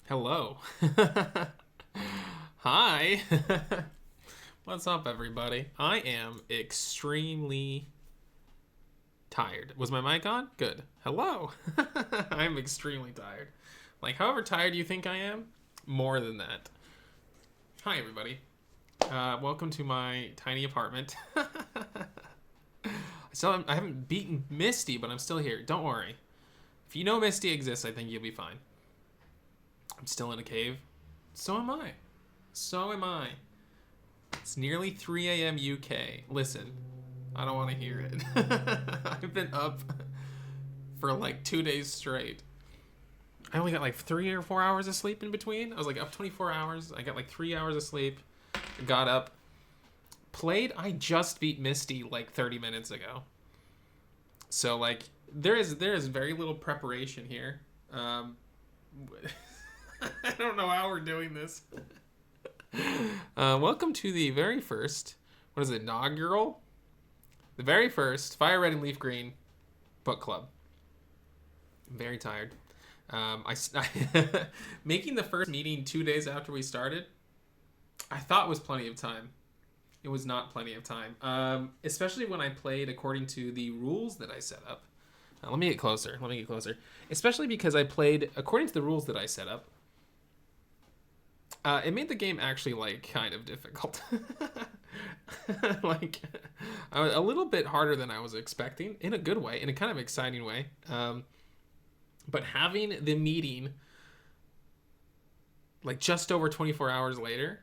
Hello. Hi. What's up, everybody? I am extremely tired. Was my mic on? Good. Hello. I'm extremely tired. Like, however tired you think I am, more than that. Hi, everybody. Welcome to my tiny apartment. I haven't beaten Misty, but I'm still here. Don't worry. If you know Misty exists, I think you'll be fine. I'm still in a cave. So am I. So am I. It's nearly 3 a.m. UK. Listen, I don't want to hear it. I've been up for like 2 days straight. I only got like 3 or 4 hours of sleep in between. I was like up 24 hours. I got like 3 hours of sleep. Got up. Played. I just beat Misty like 30 minutes ago. So like there is very little preparation here. I don't know how we're doing this. Welcome to the very first, what is it, inaugural? The very first FireRed and LeafGreen book club. I'm very tired. Making the first meeting 2 days after we started, I thought was plenty of time. It was not plenty of time, especially when I played according to the rules that I set up. Let me get closer. Especially because I played according to the rules that I set up. It made the game actually like kind of difficult. Like a little bit harder than I was expecting, in a good way, in a kind of exciting way. But having the meeting like just over 24 hours later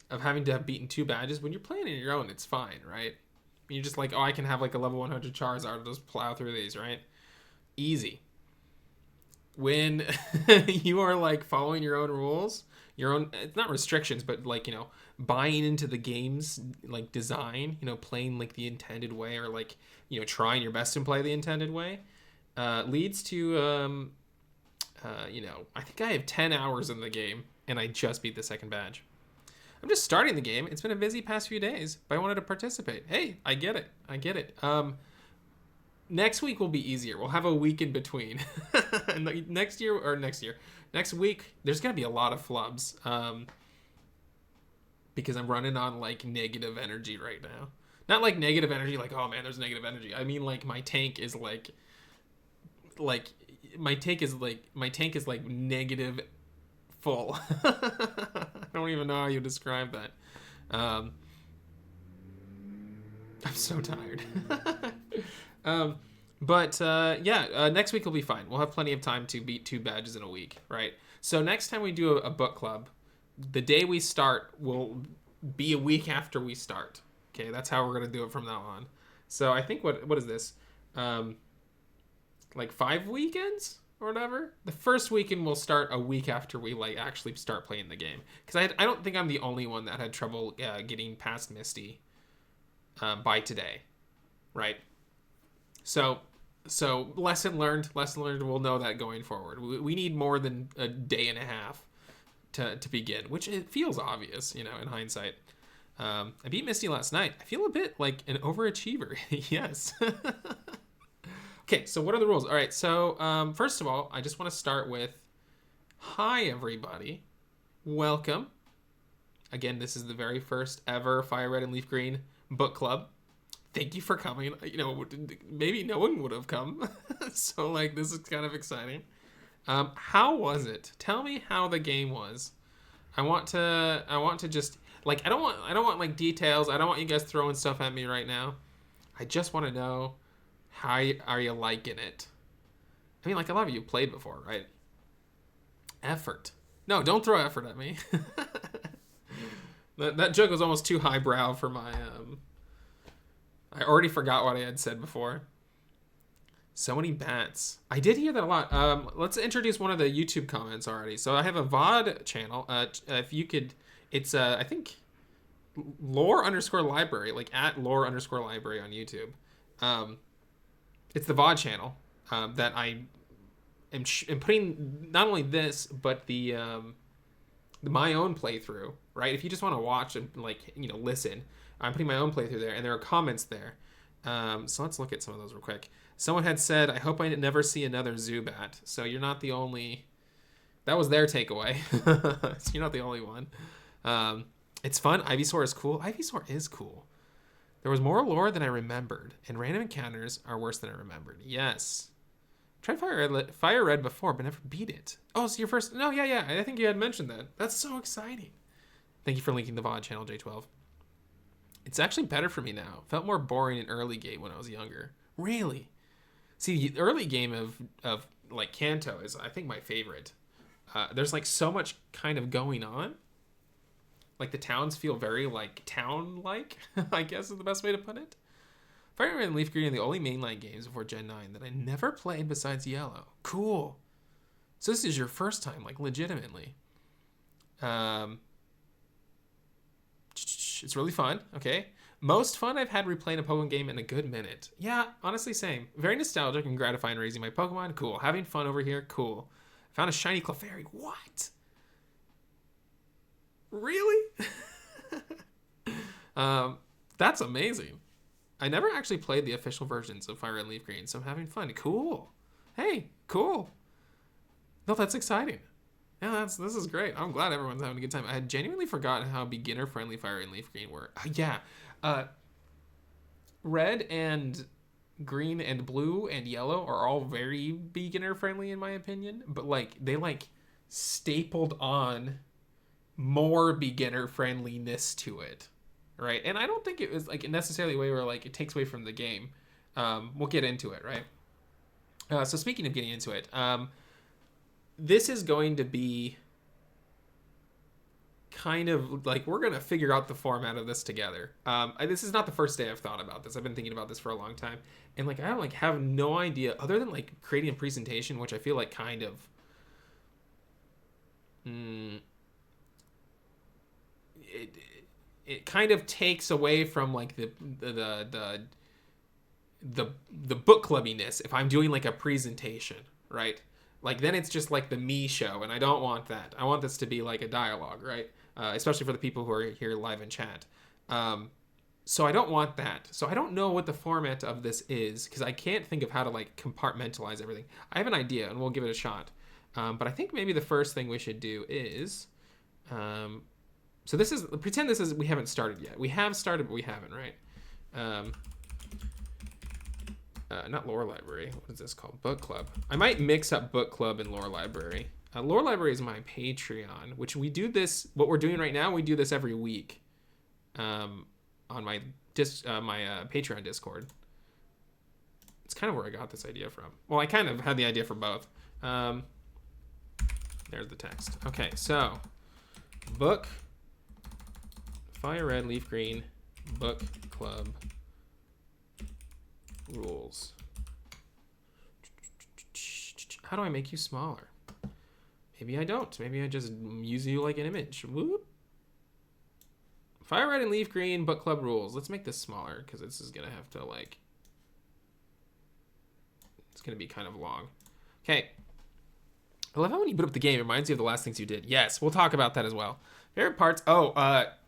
of having to have beaten 2 badges, when you're playing on your own, it's fine, right? You're just like, oh, I can have like a level 100 Charizard, I'll just plow through these, right? Easy. When you are like following your own rules, your own, it's not restrictions, but like, you know, buying into the game's like design, you know, playing like the intended way, or like, you know, trying your best to play the intended way, leads to, you know, I think I have 10 hours in the game and I just beat the 2nd badge. I'm just starting the game. It's been a busy past few days, but I wanted to participate. Hey, I get it. Next week will be easier. We'll have a week in between. And next week, there's going to be a lot of flubs. Because I'm running on like negative energy right now. Not like negative energy, like, oh man, there's negative energy. I mean, like my tank is like negative full. I don't even know how you describe that. I'm so tired. Next week will be fine. We'll have plenty of time to beat 2 badges in a week, right? So next time we do a book club, the day we start will be a week after we start. Okay, that's how we're gonna do it from now on. So I think what is this? Like 5 weekends or whatever. The first weekend will start a week after we like actually start playing the game, because I don't think I'm the only one that had trouble getting past Misty by today, right? So lesson learned. We'll know that going forward. We need more than a day and a half to begin, which it feels obvious, you know, in hindsight. I beat Misty last night. I feel a bit like an overachiever. Yes. Okay, so what are the rules? All right, so first of all, I just want to start with, hi, everybody. Welcome. Again, this is the very first ever FireRed and LeafGreen book club. Thank you for coming. You know, maybe no one would have come. So, like, this is kind of exciting. How was it? Tell me how the game was. I want to just, like, I don't want like details. I don't want you guys throwing stuff at me right now. I just want to know, how are you liking it? I mean, like, a lot of you played before, right? Effort. No, don't throw effort at me. That joke was almost too highbrow for my, I already forgot what I had said before. So many bats. I did hear that a lot. Let's introduce one of the YouTube comments already. So I have a VOD channel. If you could, it's, I think, lore_library, like at lore_library on YouTube. It's the VOD channel that I am putting not only this, but the my own playthrough, right? If you just want to watch and, like, you know, listen, I'm putting my own playthrough there, and there are comments there. So let's look at some of those real quick. Someone had said, I hope I never see another Zubat. So you're not the only... That was their takeaway. So you're not the only one. It's fun. Ivysaur is cool. Ivysaur is cool. There was more lore than I remembered, and random encounters are worse than I remembered. Yes. Tried FireRed before, but never beat it. Oh, so your first... No, yeah. I think you had mentioned that. That's so exciting. Thank you for linking the VOD channel, J12. It's actually better for me now. Felt more boring in early game when I was younger. Really? See, the early game of like Kanto is, I think, my favorite. There's like so much kind of going on. Like the towns feel very like town-like, I guess is the best way to put it. FireRed and LeafGreen are the only mainline games before Gen 9 that I never played besides Yellow. Cool. So this is your first time, like legitimately. It's really fun. Okay. Most fun I've had replaying a Pokemon game in a good minute. Yeah, honestly, same. Very nostalgic and gratifying raising my Pokemon. Cool. Having fun over here. Cool. Found a shiny Clefairy. What? Really? That's amazing. I never actually played the official versions of FireRed and LeafGreen, so I'm having fun. Cool. Hey, cool. No, that's exciting. Yeah, this is great. I'm glad everyone's having a good time. I had genuinely forgotten how beginner-friendly FireRed and LeafGreen were. Yeah. Red and green and blue and yellow are all very beginner-friendly in my opinion, but like they like stapled on more beginner-friendliness to it. Right, and I don't think it was like necessarily a way where like it takes away from the game. We'll get into it, right? So speaking of getting into it, this is going to be kind of like we're gonna figure out the format of this together. This is not the first day I've thought about this. I've been thinking about this for a long time, and like I don't like have no idea other than like creating a presentation, which I feel like kind of. It kind of takes away from like the book clubbiness if I'm doing like a presentation, right? Like then it's just like the me show, and I don't want that. I want this to be like a dialogue, right? Especially for the people who are here live in chat. So I don't want that. So I don't know what the format of this is because I can't think of how to like compartmentalize everything. I have an idea, and we'll give it a shot. But I think maybe the first thing we should do is. So this is, pretend this is, we haven't started yet. We have started, but we haven't, right? Not lore library. What is this called? Book club. I might mix up book club and lore library. Lore library is my Patreon, which we do this, what we're doing right now, we do this every week on my Patreon Discord. It's kind of where I got this idea from. Well, I kind of had the idea for both. There's the text. Okay, so book FireRed, LeafGreen, book club rules. How do I make you smaller? Maybe I don't. Maybe I just use you like an image. Whoop. FireRed and LeafGreen, book club rules. Let's make this smaller because this is going to have to like... It's going to be kind of long. Okay. I love how when you put up the game, it reminds you of the last things you did. Yes, we'll talk about that as well. Favorite parts.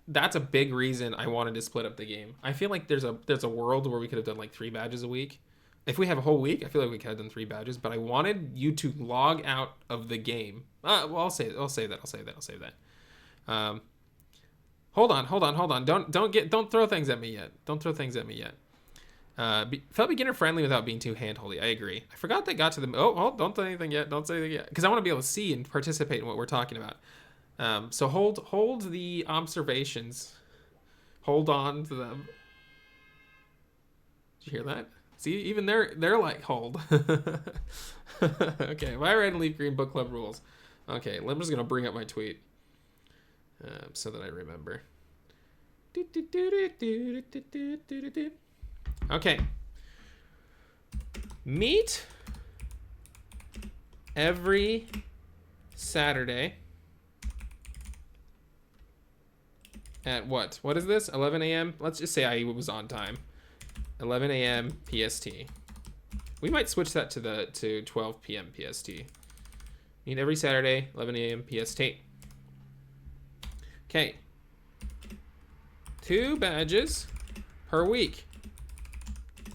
That's a big reason I wanted to split up the game. I feel like there's a world where we could have done like 3 badges a week. If we have a whole week, I feel like we could have done 3 badges. But I wanted you to log out of the game. Well, I'll save that. Hold on. Don't throw things at me yet. Felt beginner friendly without being too handholdy. I agree. I forgot they got to the. Don't say anything yet. Don't say anything yet, because I want to be able to see and participate in what we're talking about. So hold the observations. Hold on to them. Did you hear that? See, even they're like hold. Okay, FireRed and LeafGreen book club rules. Okay, I'm just gonna bring up my tweet so that I remember. Okay. Meet every Saturday at what? What is this? 11 a.m.? Let's just say I was on time. 11 a.m. PST. We might switch that to 12 p.m. PST. Meet every Saturday, 11 a.m. PST. Okay. 2 badges per week.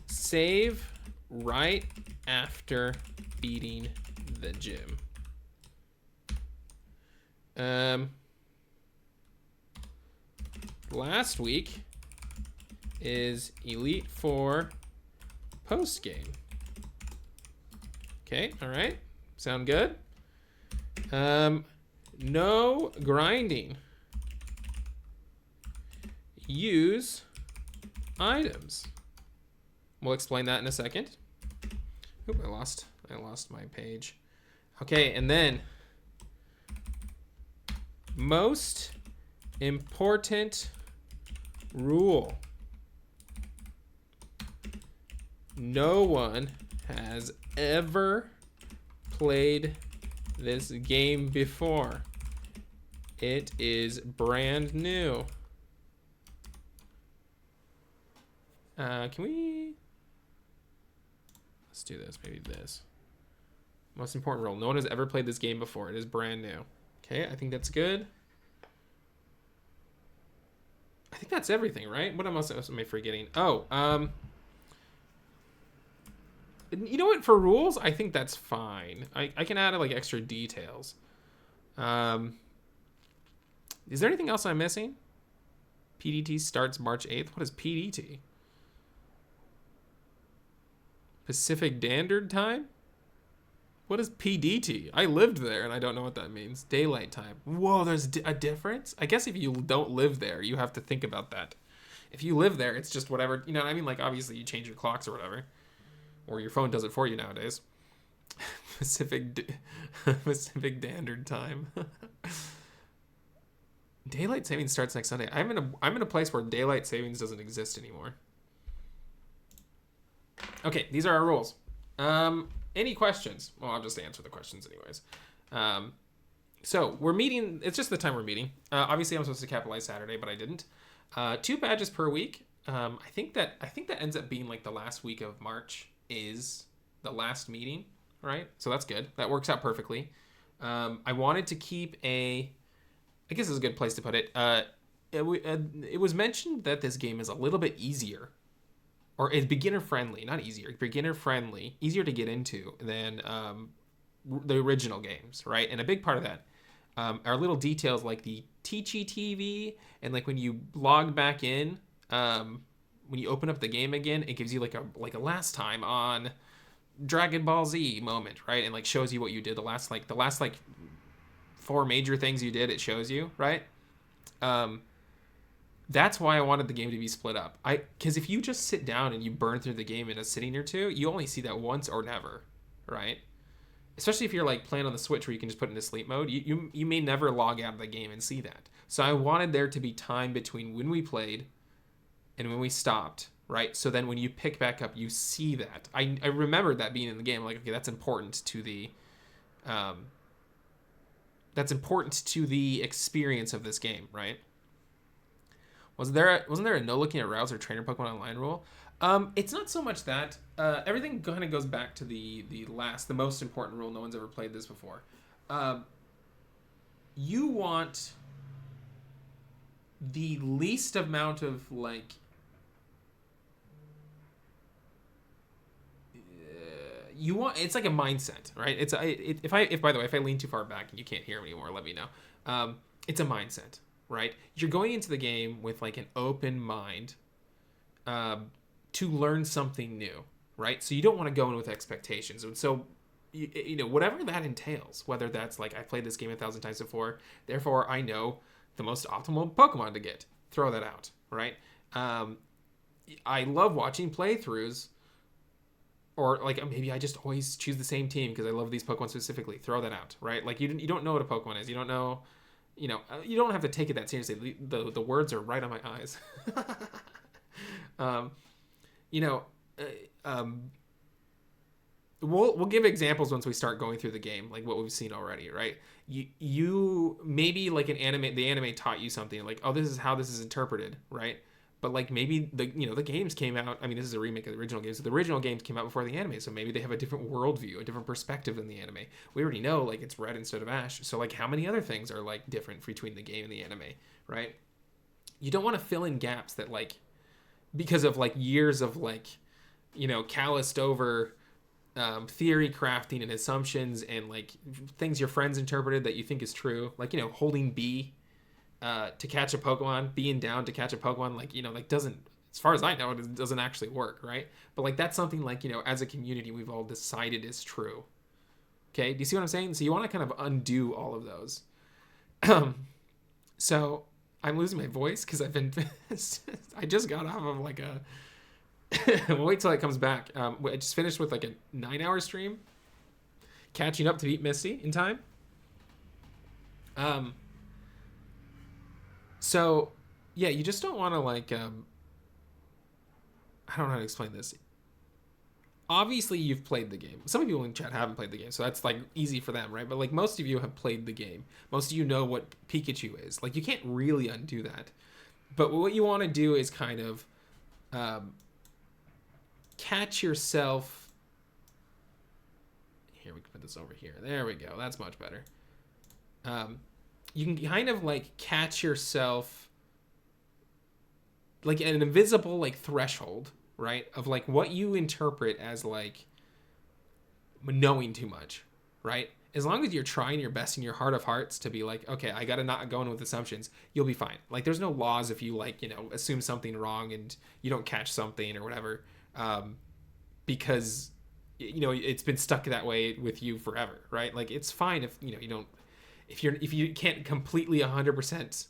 Save right after beating the gym. Last week is Elite Four post game. Okay, all right, sound good. No grinding. Use items. We'll explain that in a second. Oop, I lost my page. Okay, and then most important rule. No one has ever played this game before. It is brand new. Can we... Let's do this. Maybe this. Most important rule. No one has ever played this game before. It is brand new. Okay, I think that's good. I think that's everything, right? What else am I forgetting? Oh, you know what? For rules, I think that's fine. I can add like extra details. Is there anything else I'm missing? PDT starts March 8th. What is PDT? Pacific Standard Time? What is PDT? I lived there and I don't know what that means. Daylight time. Whoa, there's a difference? I guess if you don't live there, you have to think about that. If you live there, it's just whatever. You know what I mean? Like, obviously, you change your clocks or whatever. Or your phone does it for you nowadays. Pacific Standard Time. Daylight savings starts next Sunday. I'm in a place where daylight savings doesn't exist anymore. Okay, these are our rules. Any questions? Well, I'll just answer the questions anyways. So we're meeting. It's just the time we're meeting. Obviously, I'm supposed to capitalize Saturday, but I didn't. 2 badges per week. I think that ends up being like the last week of March is the last meeting, right? So that's good. That works out perfectly. I wanted to keep I guess this is a good place to put it. It was mentioned that this game is a little bit easier, or it's beginner friendly, not easier, beginner friendly, easier to get into than the original games, right? And a big part of that are little details like the Teachy TV, and like when you log back in, when you open up the game again, it gives you like a last time on Dragon Ball Z moment, right? And like shows you what you did the last 4 major things you did. It shows you, right? That's why I wanted the game to be split up. Because if you just sit down and you burn through the game in a sitting or two, you only see that once or never, right? Especially if you're like playing on the Switch where you can just put it into sleep mode, you may never log out of the game and see that. So I wanted there to be time between when we played and when we stopped, right? So then when you pick back up, you see that. I remembered that being in the game. Like, okay, that's important to the experience of this game, right? Wasn't there a no looking at routes or trainer Pokemon Online rule? It's not so much that. Everything kind of goes back to the most important rule. No one's ever played this before. You want the least amount of like. You want, it's like a mindset, right? If by the way, if I lean too far back and you can't hear me anymore, let me know. It's a mindset, right? You're going into the game with like an open mind to learn something new, right? So you don't want to go in with expectations. And so, you know, whatever that entails, whether that's like, I've played this game 1,000 times before, therefore I know the most optimal Pokemon to get. Throw that out, right? I love watching playthroughs. Or like maybe I just always choose the same team because I love these Pokemon specifically. Throw that out, right? Like you don't know what a Pokemon is. You don't know, you don't have to take it that seriously. The words are right on my eyes. We'll give examples once we start going through the game, like what we've seen already, right? You maybe like the anime taught you something like, oh, this is how this is interpreted, right? But like maybe the games came out. I mean, this is a remake of the original games. So the original games came out before the anime, so maybe they have a different worldview, a different perspective than the anime. We already know like it's red instead of ash. So like how many other things are like different between the game and the anime, right? You don't want to fill in gaps that like because of like years of like calloused over theory crafting and assumptions and like things your friends interpreted that you think is true, like holding B. To catch a Pokemon, being down to catch a Pokemon, like doesn't, as far as I know, it doesn't actually work, right? But like that's something like as a community we've all decided is true. Okay, do you see what I'm saying? So you want to kind of undo all of those. So I'm losing my voice because I've I just got off of like a. We'll wait till it comes back. I just finished with like a 9-hour stream, catching up to beat Misty in time. So, yeah, you just don't want to like. I don't know how to explain this. Obviously, you've played the game. Some people in chat haven't played the game, so that's like easy for them, right? But like most of you have played the game. Most of you know what Pikachu is. Like you can't really undo that. But what you want to do is kind of catch yourself. Here, we can put this over here. There we go. That's much better. You can kind of like catch yourself like an invisible like threshold, right? Of like what you interpret as like knowing too much, right? As long as you're trying your best in your heart of hearts to be like, okay, I got to not go in with assumptions, you'll be fine. Like there's no laws if you like, assume something wrong and you don't catch something or whatever. Because it's been stuck that way with you forever, right? Like it's fine if you don't if you can't completely 100%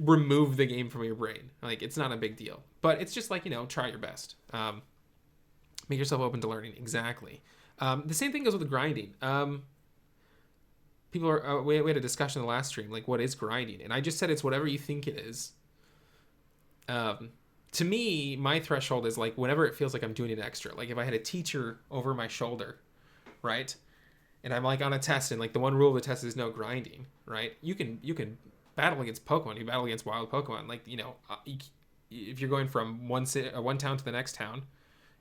remove the game from your brain. Like it's not a big deal, but it's just like try your best. Make yourself open to learning. Exactly. The same thing goes with the grinding. People are we had a discussion in the last stream, like what is grinding, and I just said it's whatever you think it is. To me, my threshold is like whenever it feels like I'm doing it extra. Like if I had a teacher over my shoulder, right? And I'm like on a test, and like the one rule of the test is no grinding, right? You can battle against Pokemon, you battle against wild Pokemon. Like if you're going from one town to the next town,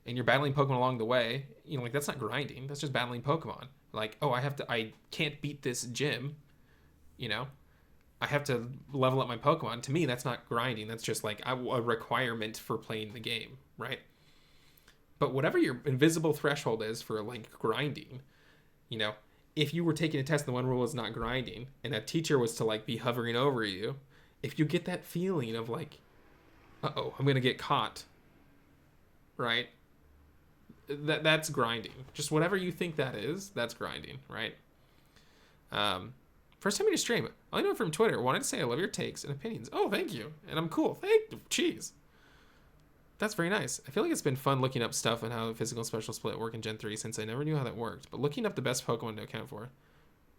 and you're battling Pokemon along the way, like that's not grinding. That's just battling Pokemon. Like I can't beat this gym, I have to level up my Pokemon. To me, that's not grinding. That's just like a requirement for playing the game, right? But whatever your invisible threshold is for like grinding, if you were taking a test and the one rule is not grinding and a teacher was to like be hovering over you, if you get that feeling of like, uh-oh, I'm going to get caught, right? That's grinding. Just whatever you think that is, that's grinding, right? First time in your stream. I know from Twitter. Wanted to say I love your takes and opinions. Oh, thank you. And I'm cool. Thank you. Jeez. That's very nice. I feel like it's been fun looking up stuff on how physical and special split work in Gen 3 since I never knew how that worked. But looking up the best Pokemon to account for.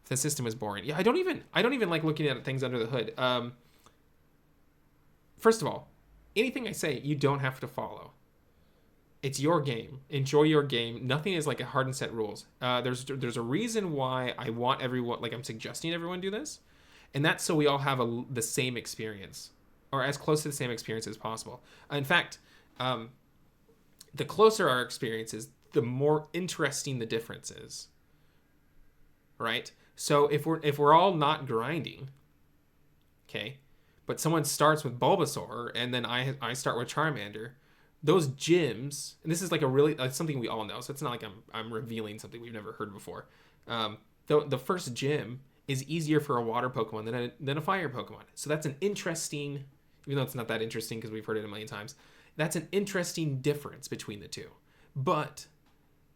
The system is boring. Yeah, I don't even like looking at things under the hood. First of all, anything I say, you don't have to follow. It's your game. Enjoy your game. Nothing is like a hard and set rules. There's a reason why I want everyone, like I'm suggesting everyone do this, and that's so we all have the same experience, or as close to the same experience as possible. In fact, the closer our experience is, the more interesting the difference is. Right? So if we're all not grinding, okay, but someone starts with Bulbasaur and then I start with Charmander. Those gyms, and this is like something we all know, so it's not like I'm revealing something we've never heard before. The first gym is easier for a water Pokemon than a fire Pokemon. So that's an interesting, even though it's not that interesting because we've heard it a million times, that's an interesting difference between the two. But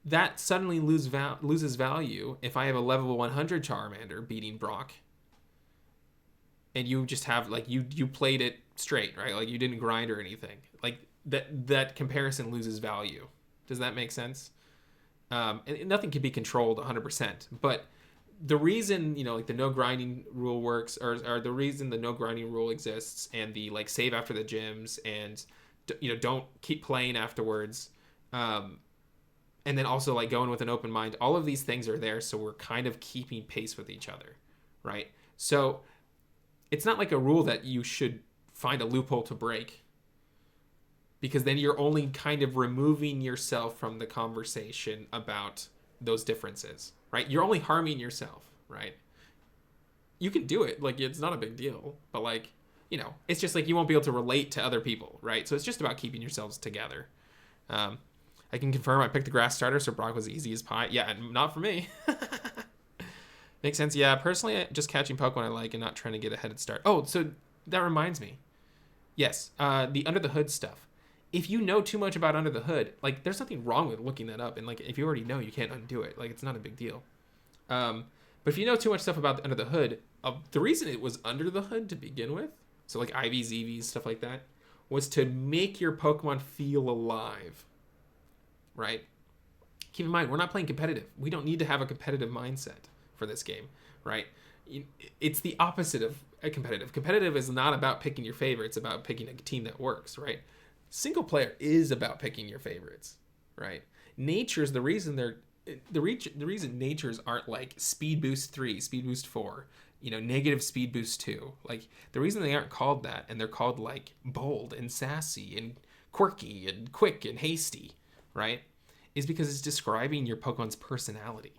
that suddenly loses value if I have a level 100 Charmander beating Brock, and you just have like you played it straight, right? Like you didn't grind or anything. Like that comparison loses value. Does that make sense? And nothing can be controlled 100%. But the reason, like the no grinding rule works, or the reason the no grinding rule exists, and the like save after the gyms, and don't keep playing afterwards, and then also like going with an open mind. All of these things are there, so we're kind of keeping pace with each other, right? So it's not like a rule that you should find a loophole to break, because then you're only kind of removing yourself from the conversation about those differences, right? You're only harming yourself, right? You can do it. Like, it's not a big deal, but like, it's just like you won't be able to relate to other people, right? So it's just about keeping yourselves together. I can confirm I picked the grass starter, so Brock was easy as pie. Yeah, not for me. Makes sense. Yeah, personally, just catching Pokemon I like and not trying to get a headed start. Oh, so that reminds me. Yes, the under the hood stuff. If you know too much about under the hood, like there's nothing wrong with looking that up, and like if you already know, you can't undo it. Like it's not a big deal. But if you know too much stuff about under the hood, the reason it was under the hood to begin with, so like IVs, EVs, stuff like that, was to make your Pokemon feel alive, right? Keep in mind, we're not playing competitive. We don't need to have a competitive mindset for this game, right? It's the opposite of a competitive. Competitive is not about picking your favorites, it's about picking a team that works, right? Single player is about picking your favorites, right? Nature's the reason the reason natures aren't like speed boost 3, speed boost 4, negative speed boost 2. Like the reason they aren't called that, and they're called like bold and sassy and quirky and quick and hasty, right? Is because it's describing your Pokemon's personality.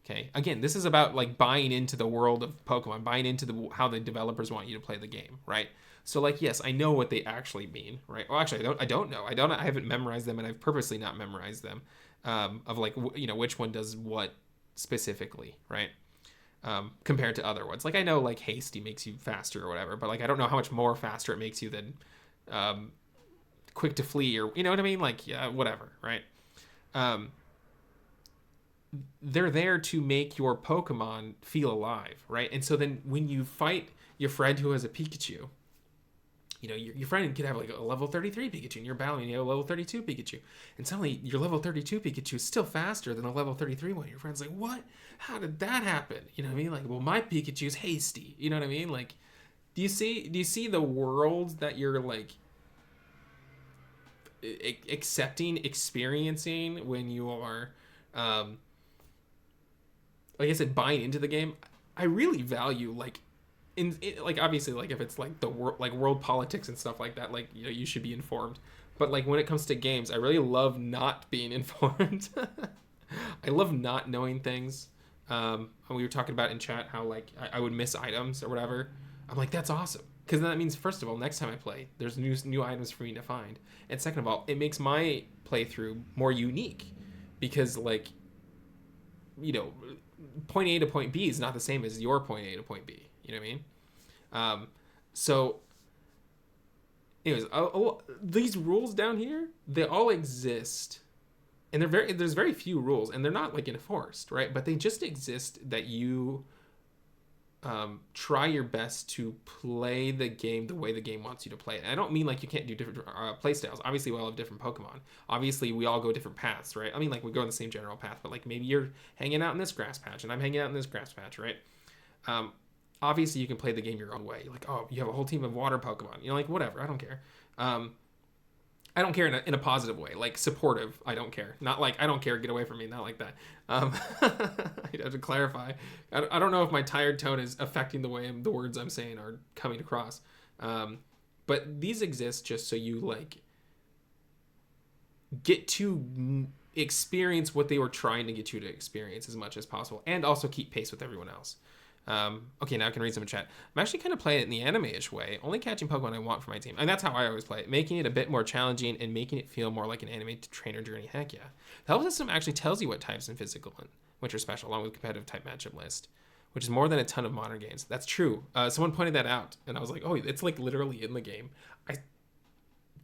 Okay. Again, this is about like buying into the world of Pokemon, buying into how the developers want you to play the game, right? So like, yes, I know what they actually mean, right? Well, actually, I don't know. I haven't memorized them, and I've purposely not memorized them. Of like, which one does what specifically, right? Compared to other ones. Like I know like hasty makes you faster or whatever, but like I don't know how much more faster it makes you than quick to flee, or you know what I mean? Like, yeah, whatever, right? They're there to make your Pokemon feel alive, right? And so then when you fight your friend who has a Pikachu, your friend could have like a level 33 Pikachu, and you're battling, a level 32 Pikachu, and suddenly your level 32 Pikachu is still faster than a level 33 one. Your friend's like, what? How did that happen? You know what I mean? Like, well, my Pikachu's hasty. You know what I mean? Like, do you see the world that you're like accepting, experiencing when you are like I said, buying into the game? I really value like like obviously like if it's like the world politics and stuff like that, like you should be informed. But like when it comes to games, I really love not being informed. I love not knowing things. We were talking about in chat how like I would miss items or whatever. I'm like, that's awesome, because that means first of all, next time I play, there's new items for me to find, and second of all, it makes my playthrough more unique, because like point A to point B is not the same as your point A to point B. You know what I mean? So, anyways, these rules down here, they all exist, and there's very few rules, and they're not like enforced, right? But they just exist that you try your best to play the game the way the game wants you to play it. And I don't mean like you can't do different play styles. Obviously, we all have different Pokemon. Obviously, we all go different paths, right? I mean, like we go in the same general path, but like maybe you're hanging out in this grass patch, and I'm hanging out in this grass patch, right? Obviously, you can play the game your own way. Like, oh, you have a whole team of water Pokemon. Like, whatever. I don't care. I don't care in a positive way, like supportive. I don't care. Not like I don't care. Get away from me. Not like that. I have to clarify. I don't know if my tired tone is affecting the way the words I'm saying are coming across. But these exist just so you like get to experience what they were trying to get you to experience as much as possible, and also keep pace with everyone else. Okay, now I can read some in chat. I'm actually kind of playing it in the anime-ish way, only catching Pokemon I want for my team. And that's how I always play it, making it a bit more challenging and making it feel more like an anime trainer journey. Heck yeah. The help system actually tells you what types in physical and which are special, along with competitive type matchup list, which is more than a ton of modern games. That's true. Someone pointed that out, and I was like, oh, it's like literally in the game. I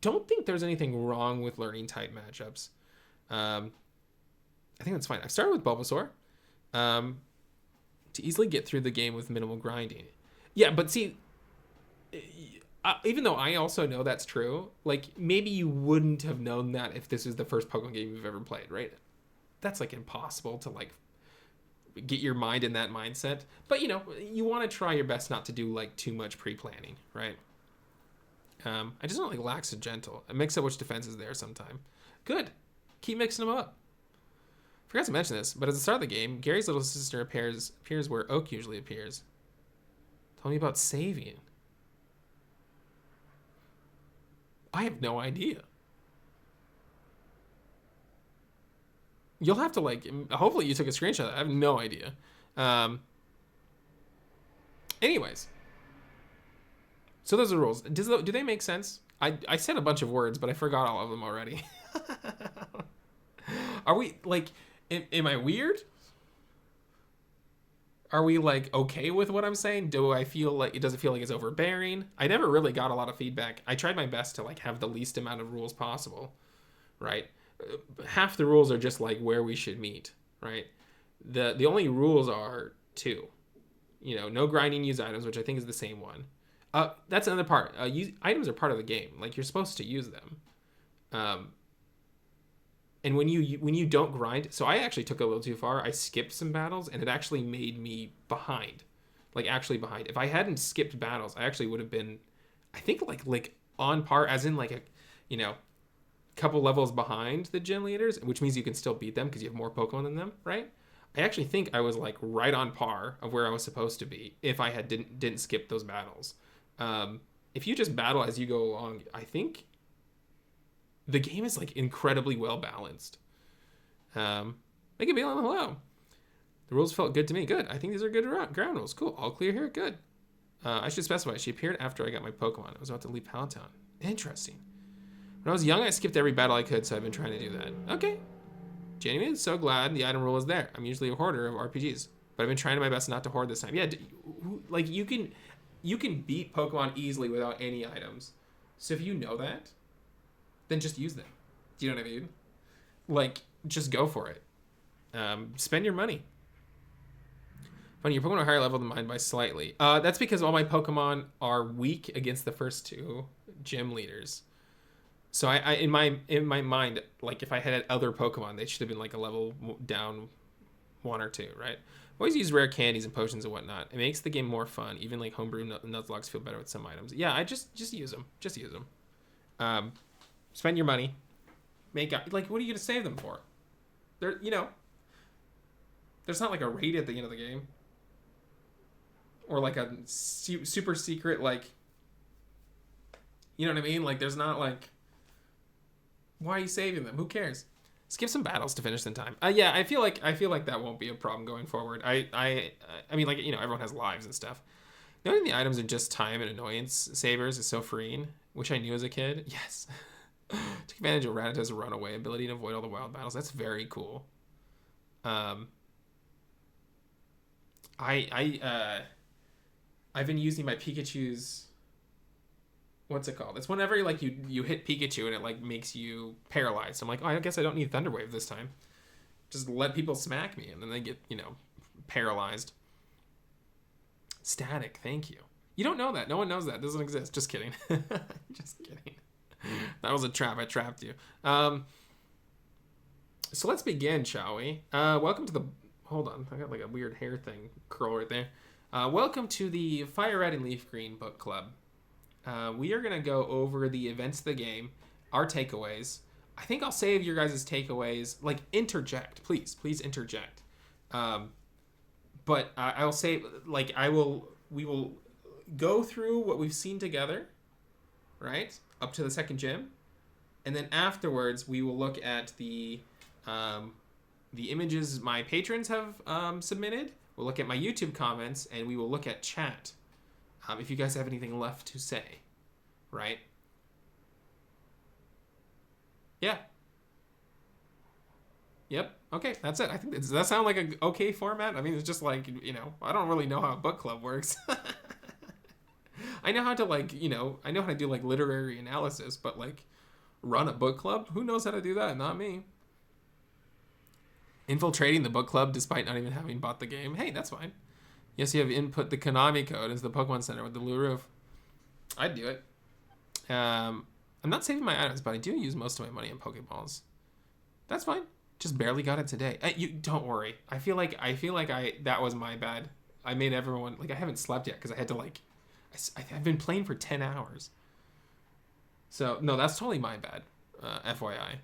don't think there's anything wrong with learning type matchups. I think that's fine. I've started with Bulbasaur. To easily get through the game with minimal grinding. Yeah, but see, even though I also know that's true, like maybe you wouldn't have known that if this is the first Pokemon game you've ever played, right? That's like impossible to like get your mind in that mindset. But you want to try your best not to do like too much pre-planning, right? I just don't like lax and gentle. A mix up which defense is there sometime. Good. Keep mixing them up. Forgot to mention this, but at the start of the game, Gary's little sister appears where Oak usually appears. Tell me about saving. I have no idea. You'll have to like. Hopefully, you took a screenshot of that. I have no idea. Anyways, so those are the rules. Do they make sense? I said a bunch of words, but I forgot all of them already. Are we like? Am I weird? Are we like okay with what I'm saying? Does it feel like it's overbearing? I never really got a lot of feedback. I tried my best to like have the least amount of rules possible, right? Half the rules are just like where we should meet, right? The only rules are two. No grinding use items, which I think is the same one. That's another part. Items are part of the game. Like, you're supposed to use them. And when you don't grind, so I actually took it a little too far. I skipped some battles, and it actually made me behind, like actually behind. If I hadn't skipped battles, I actually would have been, I think like on par, as in like a, couple levels behind the gym leaders, which means you can still beat them because you have more Pokemon than them, right? I actually think I was like right on par of where I was supposed to be if I had didn't skip those battles. If you just battle as you go along, I think the game is like incredibly well balanced. Make it be on hello. The rules felt good to me. Good. I think these are good ground rules. Cool. All clear here. Good. I should specify. She appeared after I got my Pokemon. I was about to leave Palatown. Interesting. When I was young, I skipped every battle I could, so I've been trying to do that. Okay. Genuine. So glad the item rule is there. I'm usually a hoarder of RPGs, but I've been trying my best not to hoard this time. Yeah, like you can beat Pokemon easily without any items. So if you know that, then just use them. Do you know what I mean? Like, just go for it. Spend your money. Funny, your Pokemon are higher level than mine by slightly. That's because all my Pokemon are weak against the first two gym leaders. So I in my mind, like if I had other Pokemon, they should have been like a level down 1 or 2, right? Always use rare candies and potions and whatnot. It makes the game more fun. Even like homebrew Nuzlockes feel better with some items. Yeah, I just use them. Just use them. Spend your money. Like, what are you gonna save them for? There's not like a raid at the end of the game, or like a super secret, like, you know what I mean? Like, there's not like, why are you saving them? Who cares? Skip some battles to finish in time. Yeah, I feel like that won't be a problem going forward. I mean, like, everyone has lives and stuff. Knowing the items are just time and annoyance savers is so freeing. Wish I knew as a kid. Yes. Took advantage of Rattata's runaway ability to avoid all the wild battles. That's very cool. I've been using my Pikachu's, what's it called? It's whenever like you hit Pikachu and it like makes you paralyzed. I'm like, oh, I guess I don't need Thunder Wave this time. Just let people smack me and then they get, paralyzed. Static, thank you. You don't know that. No one knows that. It doesn't exist. Just kidding. Just kidding. That was a trap. I trapped you. So let's begin, shall we? Welcome to the... Hold on. I got like a weird hair thing curl right there. Welcome to the FireRed and LeafGreen book club. We are going to go over the events of the game, our takeaways. I think I'll save your guys' takeaways. Like, interject. Please interject. But I'll say, like, we will go through what we've seen together, right? Up to the second gym. And then afterwards, we will look at the images my patrons have submitted. We'll look at my YouTube comments, and we will look at chat. If you guys have anything left to say, right? Yeah. Yep. Okay, that's it. I think does that sound like an okay format? I mean, it's just like, I don't really know how a book club works. I know how to I know how to do like literary analysis, but like run a book club? Who knows how to do that? Not me. Infiltrating the book club despite not even having bought the game. Hey, that's fine. Yes, you have input the Konami code into the Pokemon Center with the blue roof. I'd do it. I'm not saving my items, but I do use most of my money on Pokeballs. That's fine. Just barely got it today. You don't worry. I feel like that was my bad. I made everyone I haven't slept yet because I had to I've been playing for 10 hours. So no, that's totally my bad. FYI.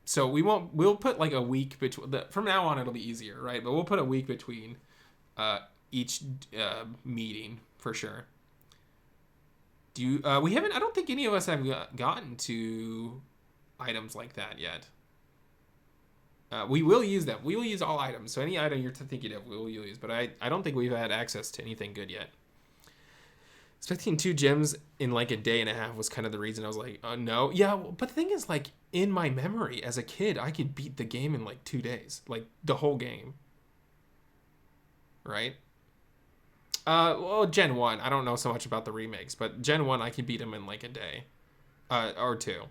So we'll put like a week between from now on. It'll be easier, right? But we'll put a week between each meeting for sure. We haven't, I don't think any of us have gotten to items like that yet. We will use them. We will use all items. So any item you're thinking of, we will use. But I don't think we've had access to anything good yet. Expecting 2 gyms in like a day and a half was kind of the reason I was like, no. Yeah, but the thing is, like, in my memory as a kid, I could beat the game in like 2 days. Like, the whole game. Right? Well, Gen 1, I don't know so much about the remakes, but Gen 1, I could beat them in like a day. Or 2.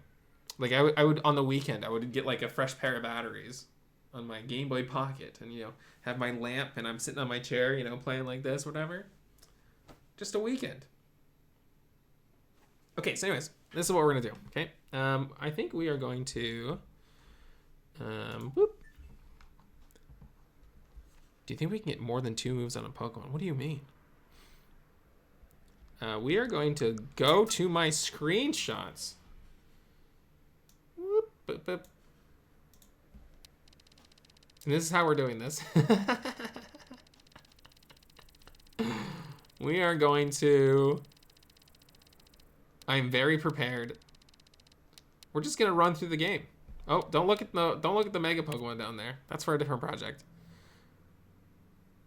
Like, I would on the weekend, I would get like a fresh pair of batteries on my Game Boy Pocket and, have my lamp and I'm sitting on my chair, playing like this, whatever. Just a weekend. Okay, so anyways, this is what we're going to do, okay? I think we are going to... whoop. Do you think we can get more than 2 moves on a Pokemon? What do you mean? We are going to go to my screenshots. Whoop, boop, boop. And this is how we're doing this. We are going to... I'm very prepared. We're just gonna run through the game. Oh, don't look at the Mega Pokemon down there. That's for a different project.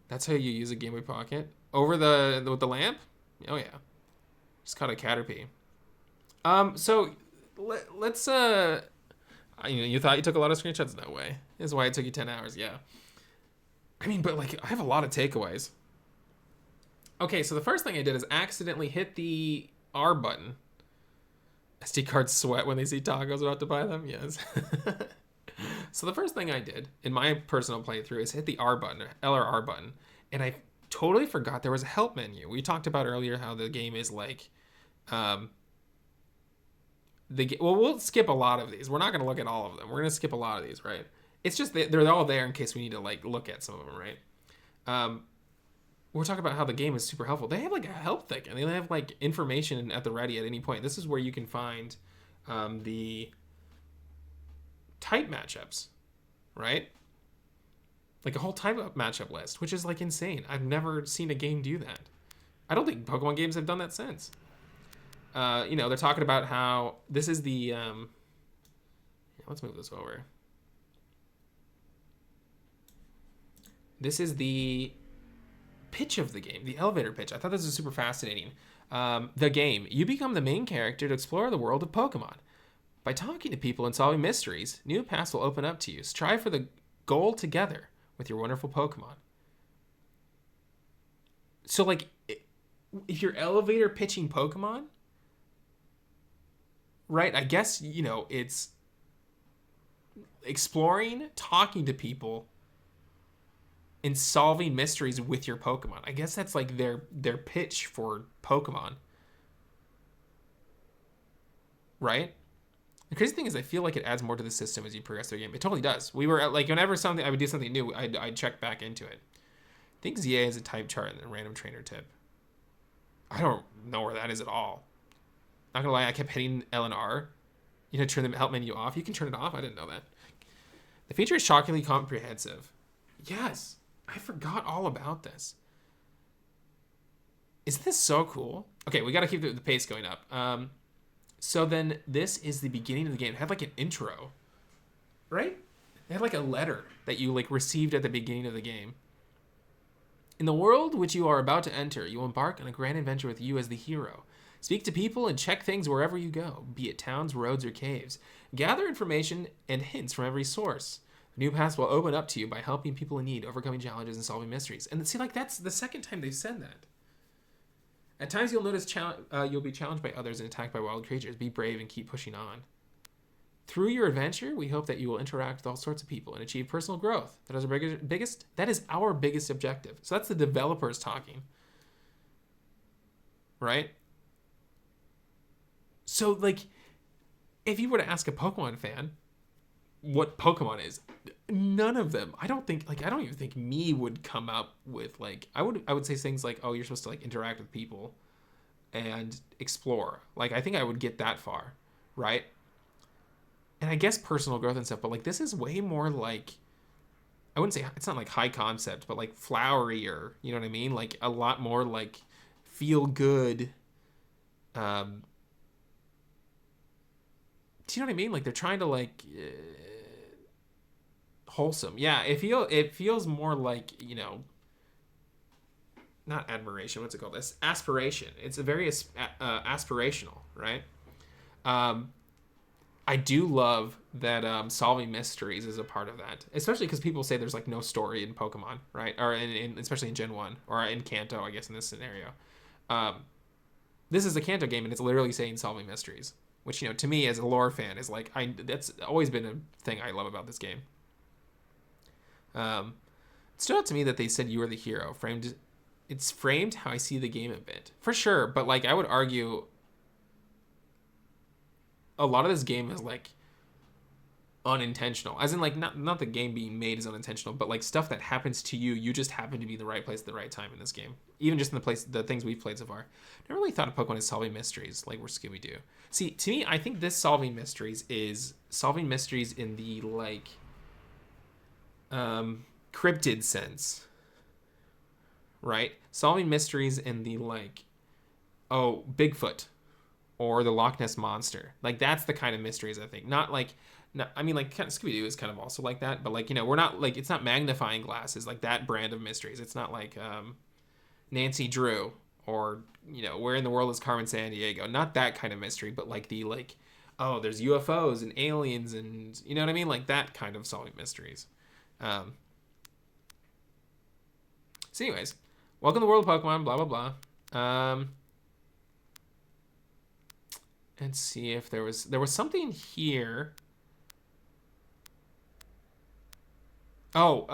That's how you use a Game Boy Pocket. Over with the lamp? Oh yeah. Just caught a Caterpie. So let's you thought you took a lot of screenshots? No way. This is why it took you 10 hours. Yeah. I mean, but like I have a lot of takeaways. Okay, so the first thing I did is accidentally hit the R button. SD cards sweat when they see tacos about to buy them. Yes. So the first thing I did in my personal playthrough is hit the R button, L or R button, and I totally forgot there was a help menu. We talked about earlier how the game is like, well, we'll skip a lot of these. We're not going to look at all of them. We're going to skip a lot of these, right? It's just they're all there in case we need to like look at some of them, right? We're talking about how the game is super helpful. They have like a help thing, and they have like information at the ready at any point. This is where you can find the type matchups, right? Like a whole type matchup list, which is like insane. I've never seen a game do that. I don't think Pokemon games have done that since. They're talking about how this is the let's move this over. This is the pitch of the game, the elevator pitch. I thought this was super fascinating. The game. You become the main character to explore the world of Pokemon. By talking to people and solving mysteries, new paths will open up to you. Strive for the goal together with your wonderful Pokemon. So, like, if you're elevator pitching Pokemon, right, I guess, it's exploring, talking to people, and solving mysteries with your Pokemon. I guess that's like their pitch for Pokemon. Right? The crazy thing is I feel like it adds more to the system as you progress through the game. It totally does. We were like, whenever I would do something new, I'd check back into it. I think ZA is a type chart and a random trainer tip. I don't know where that is at all. Not gonna lie, I kept hitting L and R. Turn the help menu off. You can turn it off. I didn't know that. The feature is shockingly comprehensive. Yes. I forgot all about this. Isn't this so cool? Okay, we got to keep the pace going up. So then this is the beginning of the game. It had like an intro, right? It had like a letter that you like received at the beginning of the game. In the world which you are about to enter, you will embark on a grand adventure with you as the hero. Speak to people and check things wherever you go, be it towns, roads, or caves. Gather information and hints from every source. New paths will open up to you by helping people in need, overcoming challenges, and solving mysteries. And see, like, that's the second time they've said that. At times, you'll notice you'll be challenged by others and attacked by wild creatures. Be brave and keep pushing on. Through your adventure, we hope that you will interact with all sorts of people and achieve personal growth. That is our biggest objective. So that's the developers talking. Right? So, like, if you were to ask a Pokemon fan what Pokemon is, none of them, I don't even think me would come up with, like, I would say things like, oh, you're supposed to, like, interact with people and explore. Like, I think I would get that far, right? And I guess personal growth and stuff, but, like, this is way more, like, I wouldn't say, it's not, like, high concept, but, like, flowery, or, you know what I mean? Like, a lot more, like, feel good, do you know what I mean? Like, they're trying to, like, wholesome. Yeah, it feels more like, not admiration. What's it called? This aspiration. It's a very aspirational, right? I do love that solving mysteries is a part of that, especially because people say there's like no story in Pokemon, right? Or especially in Gen 1 or in Kanto, I guess in this scenario. This is a Kanto game, and it's literally saying solving mysteries, which, to me as a lore fan is like, that's always been a thing I love about this game. It stood out to me that they said you were the hero, framed it's framed how I see the game a bit. For sure, but like I would argue a lot of this game is like unintentional. As in like not the game being made is unintentional, but like stuff that happens to you, you just happen to be in the right place at the right time in this game. Even just in the things we've played so far. Never really thought of Pokemon as solving mysteries like we're Scooby-Doo. See, to me, I think this solving mysteries is solving mysteries in the like cryptid sense. Right? Solving mysteries in the like, oh, Bigfoot or the Loch Ness Monster. Like that's the kind of mysteries I think. Not like, I mean like kind of Scooby-Doo is kind of also like that, but like, you know, we're not like, it's not magnifying glasses like that brand of mysteries. It's not like Nancy Drew or, you know, where in the world is Carmen Sandiego? Not that kind of mystery, but like the like, oh, there's UFOs and aliens and you know what I mean? Like that kind of solving mysteries. So anyways, welcome to the world of Pokemon, blah, blah, blah. Let's see if there was something here. Oh,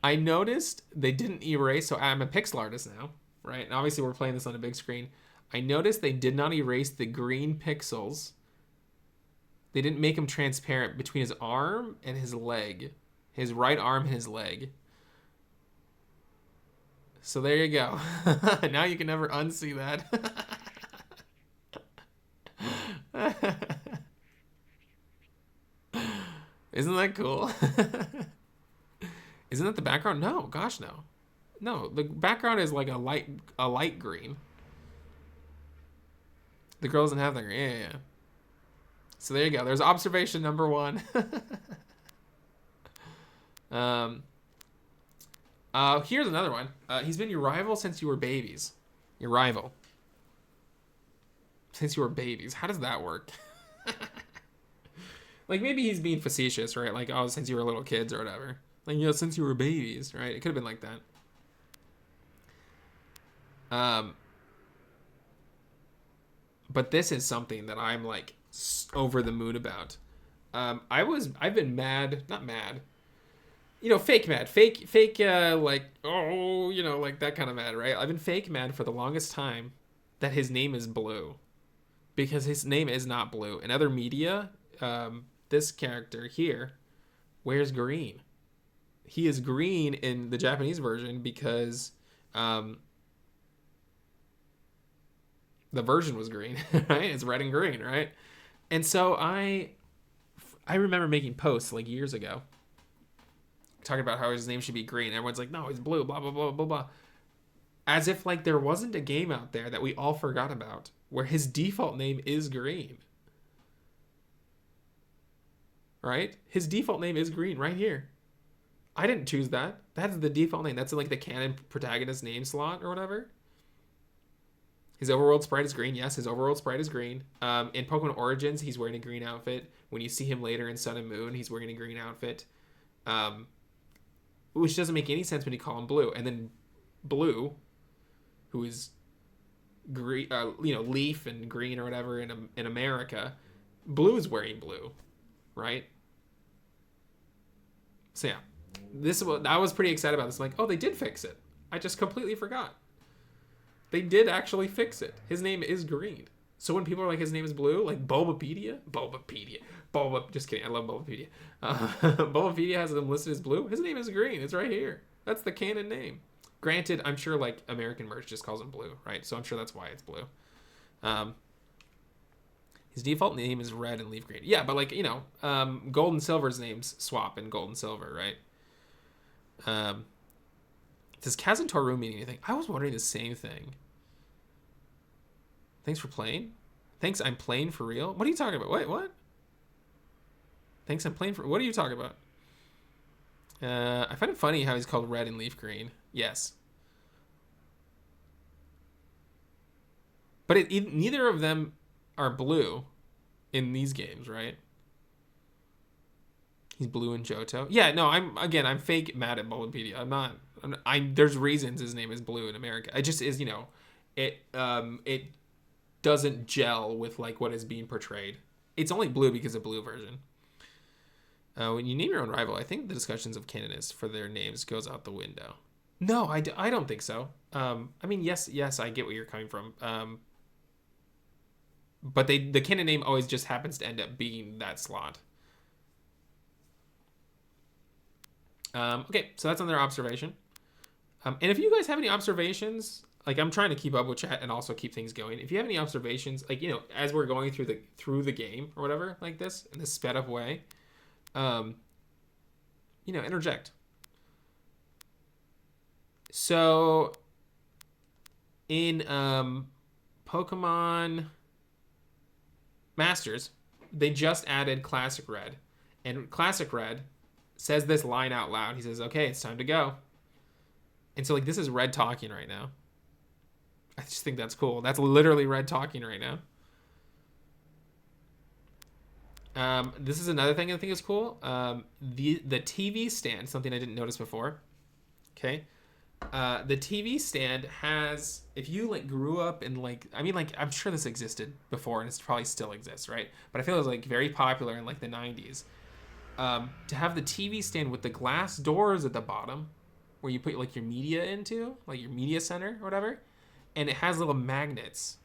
I noticed they didn't erase, so I'm a pixel artist now, right? And obviously we're playing this on a big screen. I noticed they did not erase the green pixels. They didn't make them transparent between his arm and his leg. His right arm and his leg. So there you go. Now you can never unsee that. Isn't that cool? Isn't that the background? No, gosh, no. No, the background is like a light green. The girl doesn't have that green. Yeah. So there you go. There's observation number 1. Here's another one. He's been your rival since you were babies. Your rival. Since you were babies. How does that work? Like, maybe he's being facetious, right? Like, oh, since you were little kids or whatever. Like, you know, since you were babies, right? It could have been like that. But this is something that I'm, like, over the moon about. I've been mad. Not mad. You know, fake mad. Fake, like, oh, you know, like that kind of mad, right? I've been fake mad for the longest time that his name is Blue. Because his name is not Blue. In other media, this character here wears green. He is green in the Japanese version because the version was green, right? It's red and green, right? And so I remember making posts like years ago talking about how his name should be green. Everyone's like, no, he's blue, blah, blah, blah, blah, blah. As if like there wasn't a game out there that we all forgot about where his default name is green. Right? His default name is green right here. I didn't choose that. That's the default name. That's in like the canon protagonist name slot or whatever. His overworld sprite is green. Yes, his overworld sprite is green. In Pokemon Origins, he's wearing a green outfit. When you see him later in Sun and Moon, he's wearing a green outfit. Which doesn't make any sense when you call him Blue. And then Blue, who is green, you know, Leaf and green or whatever in America, Blue is wearing blue, right? So yeah, I was pretty excited about this. I'm like, oh, they did fix it. I just completely forgot. They did actually fix it. His name is green. So when people are like, his name is Blue, like Bulbapedia, just kidding. I love Bulbapedia. Bulbapedia has him listed as Blue. His name is green. It's right here. That's the canon name. Granted, I'm sure like American merch just calls him Blue, right? So I'm sure that's why it's Blue. His default name is Red and LeafGreen. Yeah, but like, you know, Gold and Silver's names swap in Gold and Silver, right? Does Kazantoru mean anything? I was wondering the same thing. Thanks for playing. Thanks, I'm playing for real. What are you talking about? Wait, what? Thanks, I'm playing for... What are you talking about? I find it funny how he's called Red and LeafGreen. Yes. But neither of them are blue in these games, right? He's blue in Johto. Yeah, no, I'm fake mad at Bulbapedia. I'm not. There's reasons his name is Blue in America. It just is, you know, it doesn't gel with like what is being portrayed. It's only blue because of blue version. When you name your own rival, I think the discussions of canonists for their names goes out the window. No, I don't think so. I mean, yes, I get where you're coming from. But the canon name always just happens to end up being that slot. Okay, so that's another observation. And if you guys have any observations, like I'm trying to keep up with chat and also keep things going. If you have any observations, like as we're going through the game or whatever, like this in this sped up way, um, interject. So in Pokemon Masters, they just added Classic Red, and Classic Red says this line out loud. He says, "Okay, it's time to go." And so like this is Red talking right now. I just think that's cool. That's literally Red talking right now. This is another thing I think is cool. The TV stand, something I didn't notice before. Okay. The TV stand has, if you like grew up in like, I mean like I'm sure this existed before and it probably still exists, right? But I feel it was like very popular in like the 90s. To have the TV stand with the glass doors at the bottom where you put like your media into, like your media center or whatever, and it has little magnets,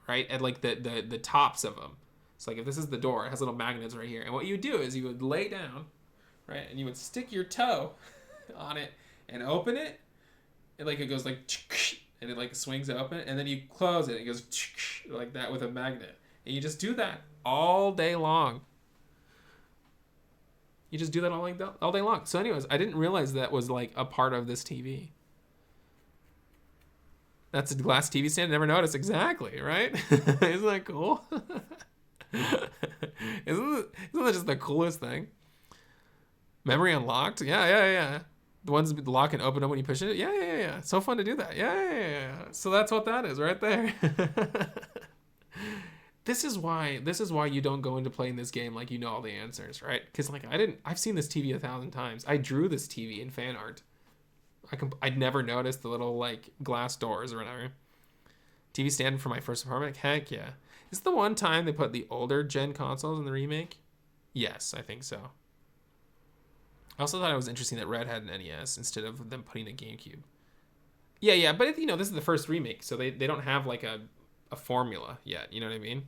right? At like the tops of them. So like if this is the door, it has little magnets right here. And what you would do is you would lay down, right? And you would stick your toe on it and open it. And like it goes like, and it like swings open. And then you close it. And it goes like that with a magnet. And you just do that all day long. You just do that all day long. So anyways, I didn't realize that was like a part of this TV. That's a glass TV stand. Never noticed. Exactly, right? Isn't that cool? Isn't that just the coolest thing? Memory unlocked? Yeah. The ones that lock and open up when you push it? Yeah. So fun to do that. Yeah. So that's what that is right there. This is why you don't go into playing this game like you know all the answers, right? Because like I've seen this TV 1,000 times. I drew this TV in fan art. I'd never noticed the little like glass doors or whatever. TV stand for my first apartment? Heck yeah. Is it the one time they put the older gen consoles in the remake? Yes, I think so. I also thought it was interesting that Red had an NES instead of them putting a GameCube. Yeah, but this is the first remake, so they don't have like a formula yet. You know what I mean?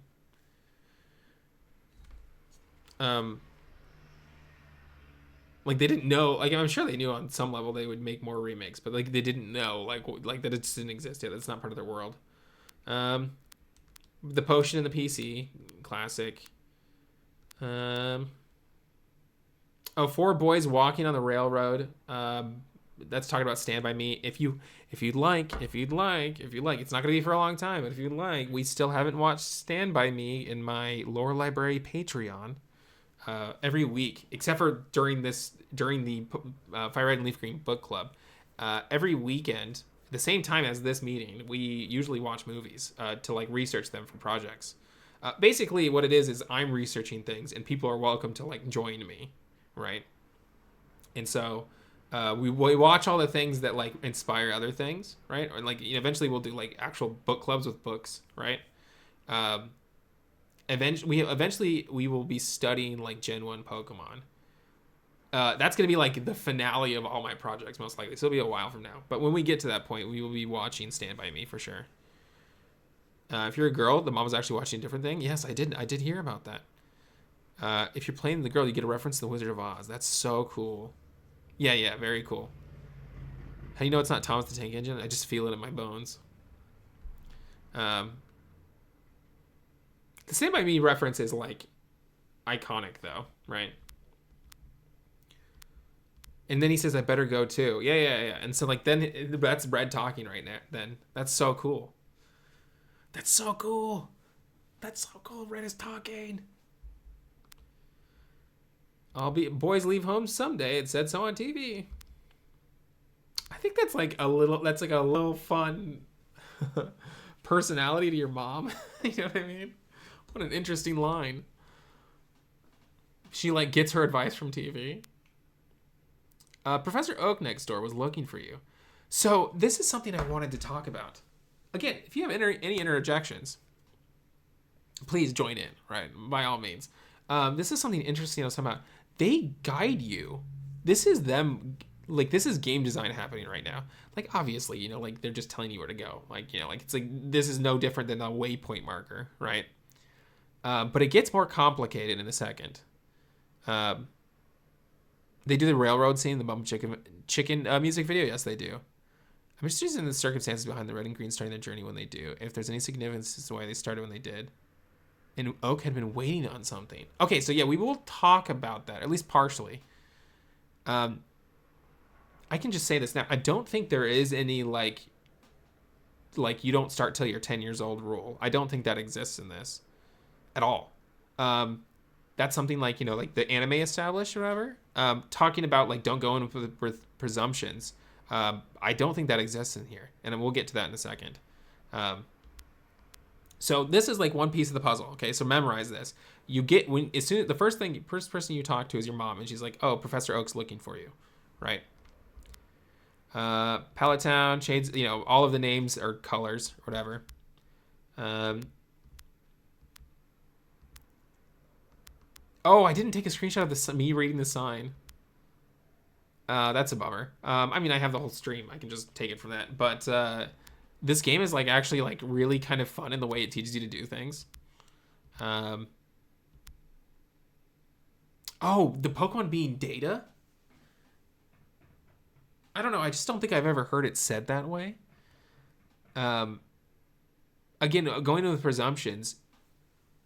Like they didn't know. Like I'm sure they knew on some level they would make more remakes, but like they didn't know like that it just didn't exist yet. That's not part of their world. The potion in the PC, classic. Four boys walking on the railroad. That's talking about Stand By Me. If you'd like, it's not gonna be for a long time, but if you'd like, we still haven't watched Stand By Me in my Lore Library Patreon. Every week, except for during the FireRed and LeafGreen book club, every weekend, the same time as this meeting, we usually watch movies to like research them for projects. Basically, what it is I'm researching things, and people are welcome to like join me, right? And so we watch all the things that like inspire other things, right? Or like eventually we'll do like actual book clubs with books, right? Eventually we will be studying like Gen 1 Pokemon. That's going to be like the finale of all my projects, most likely. So it'll be a while from now. But when we get to that point, we will be watching Stand By Me for sure. If you're a girl, the mom was actually watching a different thing. Yes, I did hear about that. If you're playing the girl, you get a reference to the Wizard of Oz. That's so cool. Yeah, very cool. How do you know it's not Thomas the Tank Engine? I just feel it in my bones. The Stand By Me reference is like iconic though, right? And then he says, "I better go too." Yeah. And so like then that's Red talking right now. Then that's so cool. That's so cool. Red is talking. Boys leave home someday. It said so on TV. I think that's like a little fun personality to your mom. You know what I mean? What an interesting line. She like gets her advice from TV. Professor Oak next door was looking for you. So this is something I wanted to talk about. Again, if you have any interjections, please join in, right? By all means. This is something interesting I was talking about. They guide you. This is them like this is game design happening right now. Like obviously, you know, like they're just telling you where to go. Like, you know, like it's like this is no different than a waypoint marker, right? But it gets more complicated in a second. Um, they do the railroad scene, the bum chicken music video. Yes, they do. I'm just using the circumstances behind the red and green starting their journey when they do. If there's any significance as to why they started when they did. And Oak had been waiting on something. Okay, so yeah, we will talk about that, at least partially. I can just say this now. I don't think there is any like you don't start till you're 10 years old rule. I don't think that exists in this at all. That's something like, you know, like the anime established or whatever. Talking about like don't go in with presumptions. I don't think that exists in here, and we'll get to that in a second. So this is like one piece of the puzzle. Okay, so memorize this. You get when as soon the first person you talk to is your mom, and she's like, "Oh, Professor Oak's looking for you," right? Pallet Town, shades. You know, all of the names are colors or whatever. Oh, I didn't take a screenshot of me reading the sign. That's a bummer. I mean, I have the whole stream. I can just take it from that. But this game is like actually like really kind of fun in the way it teaches you to do things. Oh, the Pokemon being data? I don't know. I just don't think I've ever heard it said that way. Again, going with presumptions,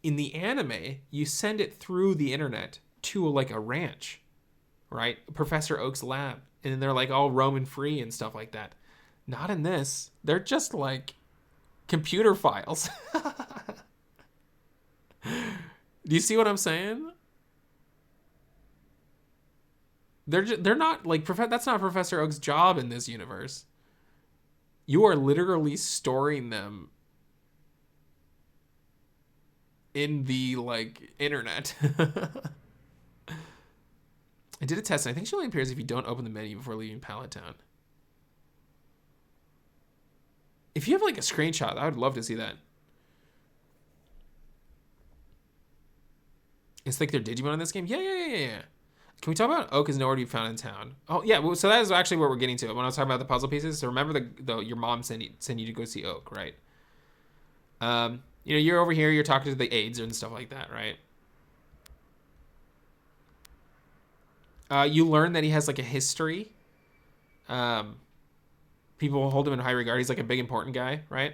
in the anime, you send it through the internet to like a ranch, right? Professor Oak's lab. And then they're like all roaming free and stuff like that. Not in this. They're just like computer files. Do you see what I'm saying? They're not like that's not Professor Oak's job in this universe. You are literally storing them in the like internet. I did a test, and I think she only appears if you don't open the menu before leaving Pallet Town. If you have like a screenshot, I would love to see that. It's like their Digimon in this game? Yeah. Can we talk about Oak is nowhere to be found in town? Oh, yeah. Well, so that is actually where we're getting to when I was talking about the puzzle pieces. So remember your mom sent you to go see Oak, right? You know, you're over here, you're talking to the aides and stuff like that, right? You learn that he has like a history. People hold him in high regard. He's like a big important guy, right?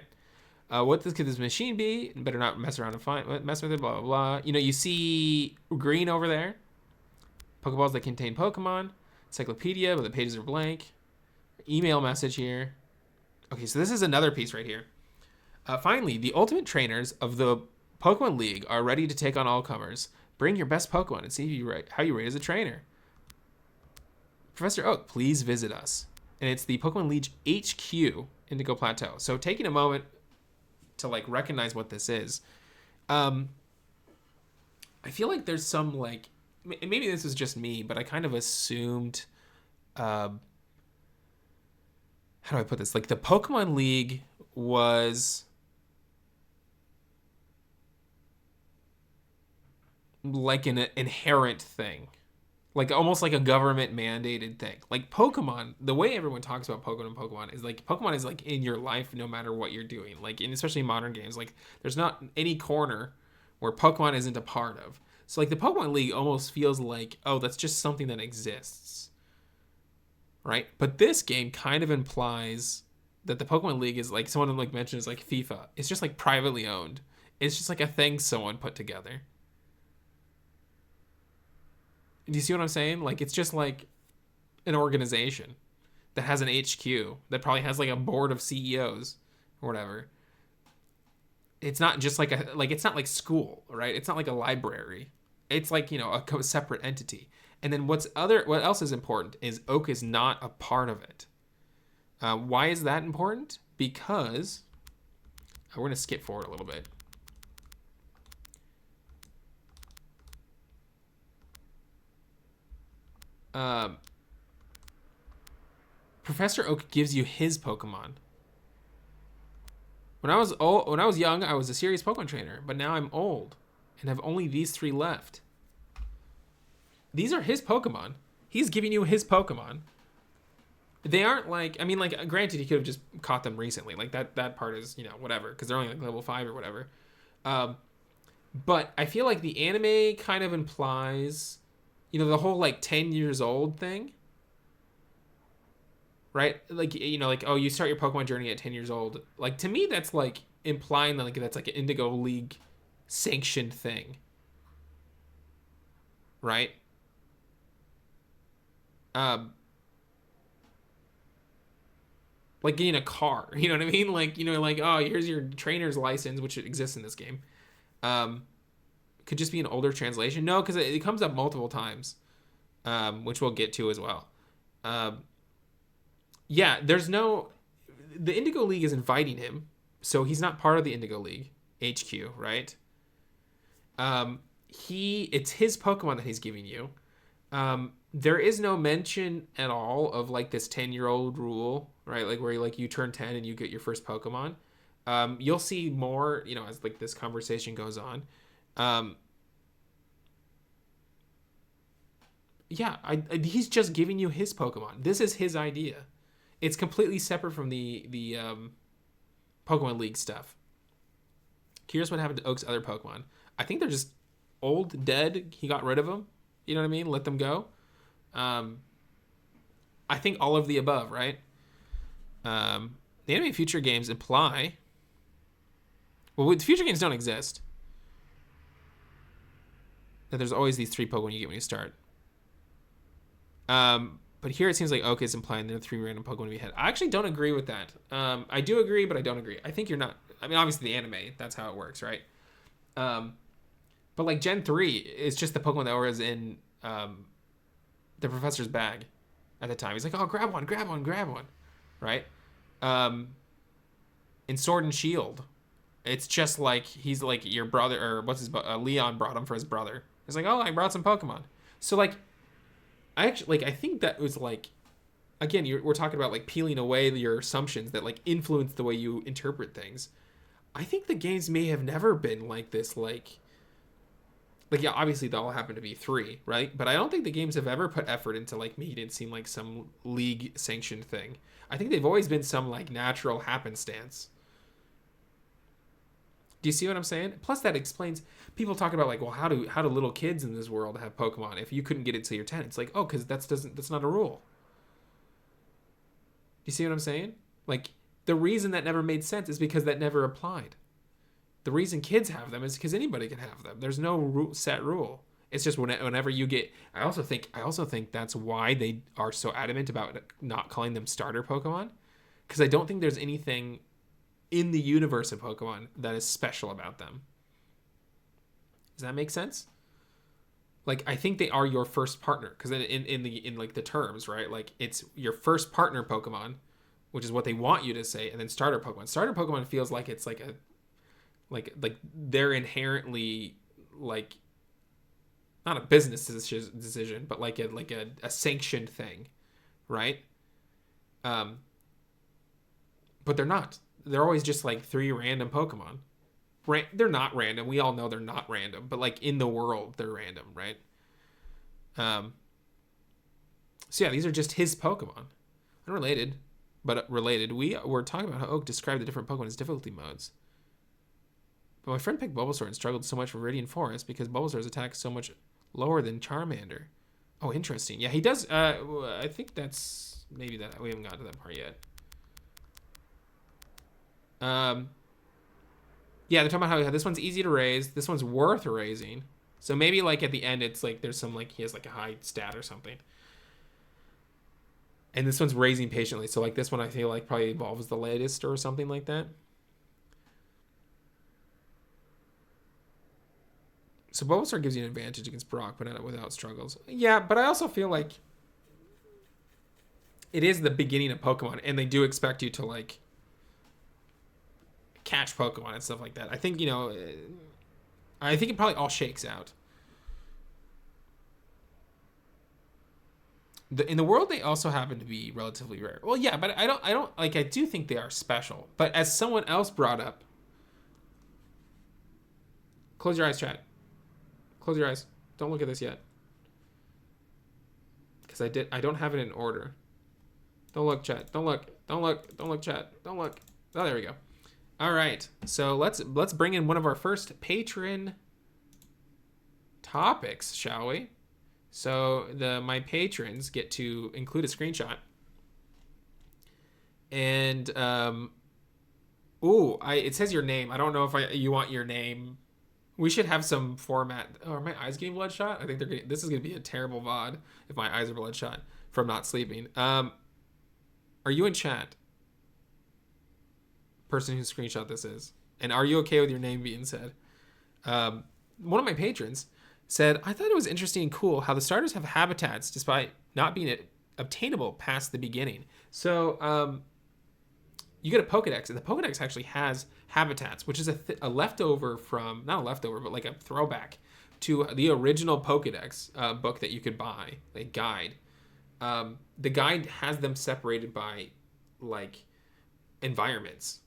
What could this machine be? Better not mess around and mess with it. Blah blah blah. You know, you see green over there. Pokeballs that contain Pokemon. Encyclopedia, but the pages are blank. Email message here. Okay, so this is another piece right here. Finally, the ultimate trainers of the Pokemon League are ready to take on all comers. Bring your best Pokemon and see how you rate as a trainer. Professor Oak, please visit us. And it's the Pokemon League HQ, Indigo Plateau. So taking a moment to like recognize what this is. I feel like there's some like, maybe this is just me, but I kind of assumed, how do I put this? Like the Pokemon League was like an inherent thing, like almost like a government mandated thing. Like Pokemon, the way everyone talks about Pokemon is like Pokemon is like in your life no matter what you're doing. Like, and especially in modern games, like there's not any corner where Pokemon isn't a part of. So like the Pokemon League almost feels like, oh, that's just something that exists, right? But this game kind of implies that the Pokemon League is like, someone like mentioned is like FIFA. It's just like privately owned. It's just like a thing someone put together. Do you see what I'm saying? Like it's just like an organization that has an HQ that probably has like a board of CEOs or whatever. It's not just like it's not like school, right? It's not like a library. It's like, you know, a separate entity. And then what else is important is Oak is not a part of it. Why is that important? Because we're going to skip forward a little bit. Professor Oak gives you his Pokemon. When I was young, I was a serious Pokemon trainer, but now I'm old and have only these 3 left. These are his Pokemon. He's giving you his Pokemon. they aren't like, I mean, like, granted, he could have just caught them recently. Like, that part is, whatever, because they're only like level 5 or whatever. Um, but I feel like the anime kind of implies, the whole like 10 years old thing, right? Like, like, oh, you start your Pokemon journey at 10 years old. Like, to me, that's like implying that like that's like an Indigo League sanctioned thing, right? Um, like getting a car, you know what I mean? Like, like, oh, here's your trainer's license, which exists in this game. Um, could just be an older translation. No, because it comes up multiple times, which we'll get to as well. Um, yeah, the Indigo League is inviting him, so he's not part of the Indigo League HQ, right? It's his Pokemon that he's giving you. There is no mention at all of like this 10-year-old rule, right? Like where you turn 10 and you get your first Pokemon. You'll see more, as like this conversation goes on. Yeah, he's just giving you his Pokemon. This is his idea. It's completely separate from the Pokemon League stuff. Curious what happened to Oak's other Pokemon. I think they're just old, dead. He got rid of them. You know what I mean? Let them go. I think all of the above, right? The anime future games imply. Well, future games don't exist. That there's always these 3 Pokemon you get when you start. But here it seems like Oak is implying there are 3 random Pokemon to be hit. I actually don't agree with that. I do agree, but I don't agree. I think you're not. I mean, obviously the anime, that's how it works, right? But like Gen 3 is just the Pokemon that was in the professor's bag at the time. He's like, oh, grab one, right? In Sword and Shield, it's just like he's like your brother, or what's his Leon brought him for his brother. He's like, oh, I brought some Pokemon. So like, I think that was like, again, we're talking about like peeling away your assumptions that like influence the way you interpret things. I think the games may have never been like this, like yeah, obviously they all happen to be 3, right? But I don't think the games have ever put effort into like making it seem like some league sanctioned thing. I think they've always been some like natural happenstance. Do you see what I'm saying? Plus that explains, people talk about like, well, how do little kids in this world have Pokemon if you couldn't get it till you're 10? It's like, oh, because that's not a rule. You see what I'm saying? Like, the reason that never made sense is because that never applied. The reason kids have them is because anybody can have them. There's no set rule. It's just whenever you get. I also think that's why they are so adamant about not calling them starter Pokemon, because I don't think there's anything in the universe of Pokemon that is special about them. Does that make sense? Like, I think they are your first partner, because in like the terms, right? Like, it's your first partner Pokemon, which is what they want you to say, and then starter Pokemon. Starter Pokemon feels like it's like a like they're inherently like not a business decision, but like a sanctioned thing, right? But they're not. They're always just like 3 random Pokemon. They're not random. We all know they're not random, but like in the world, they're random, right? So yeah, these are just his Pokemon. Unrelated, but related. We were talking about how Oak described the different Pokemon as difficulty modes. But my friend picked Bulbasaur and struggled so much for Viridian Forest because Bulbasaur's attack is so much lower than Charmander. Oh, interesting. Yeah, he does. I think that's maybe that we haven't gotten to that part yet. Yeah, they're talking about how this one's easy to raise. This one's worth raising. So maybe like at the end, it's like there's some like he has like a high stat or something. And this one's raising patiently. So like this one, I feel like probably evolves the latest or something like that. So Bulbasaur gives you an advantage against Brock, but not without struggles. Yeah, but I also feel like it is the beginning of Pokemon, and they do expect you to like catch Pokemon and stuff like that. I think I think it probably all shakes out. In the world, they also happen to be relatively rare. Well, yeah, but I don't like. I do think they are special. But as someone else brought up, close your eyes, chat. Close your eyes. Don't look at this yet. Because I don't have it in order. Don't look, chat. Don't look. Don't look. Don't look, chat. Don't look. Oh, there we go. All right. So let's bring in one of our first patron topics, shall we? So my patrons get to include a screenshot. And it says your name. I don't know if you want your name. We should have some format. Oh, are my eyes getting bloodshot? I think this is gonna be a terrible VOD if my eyes are bloodshot from not sleeping. Are you in chat? Person who screenshot this is. And are you okay with your name being said? One of my patrons said, I thought it was interesting and cool how the starters have habitats despite not being obtainable past the beginning. So you get a Pokedex, and the Pokedex actually has habitats, which is a leftover from, not a leftover, but like a throwback to the original Pokedex book that you could buy, a guide. The guide has them separated by like environments.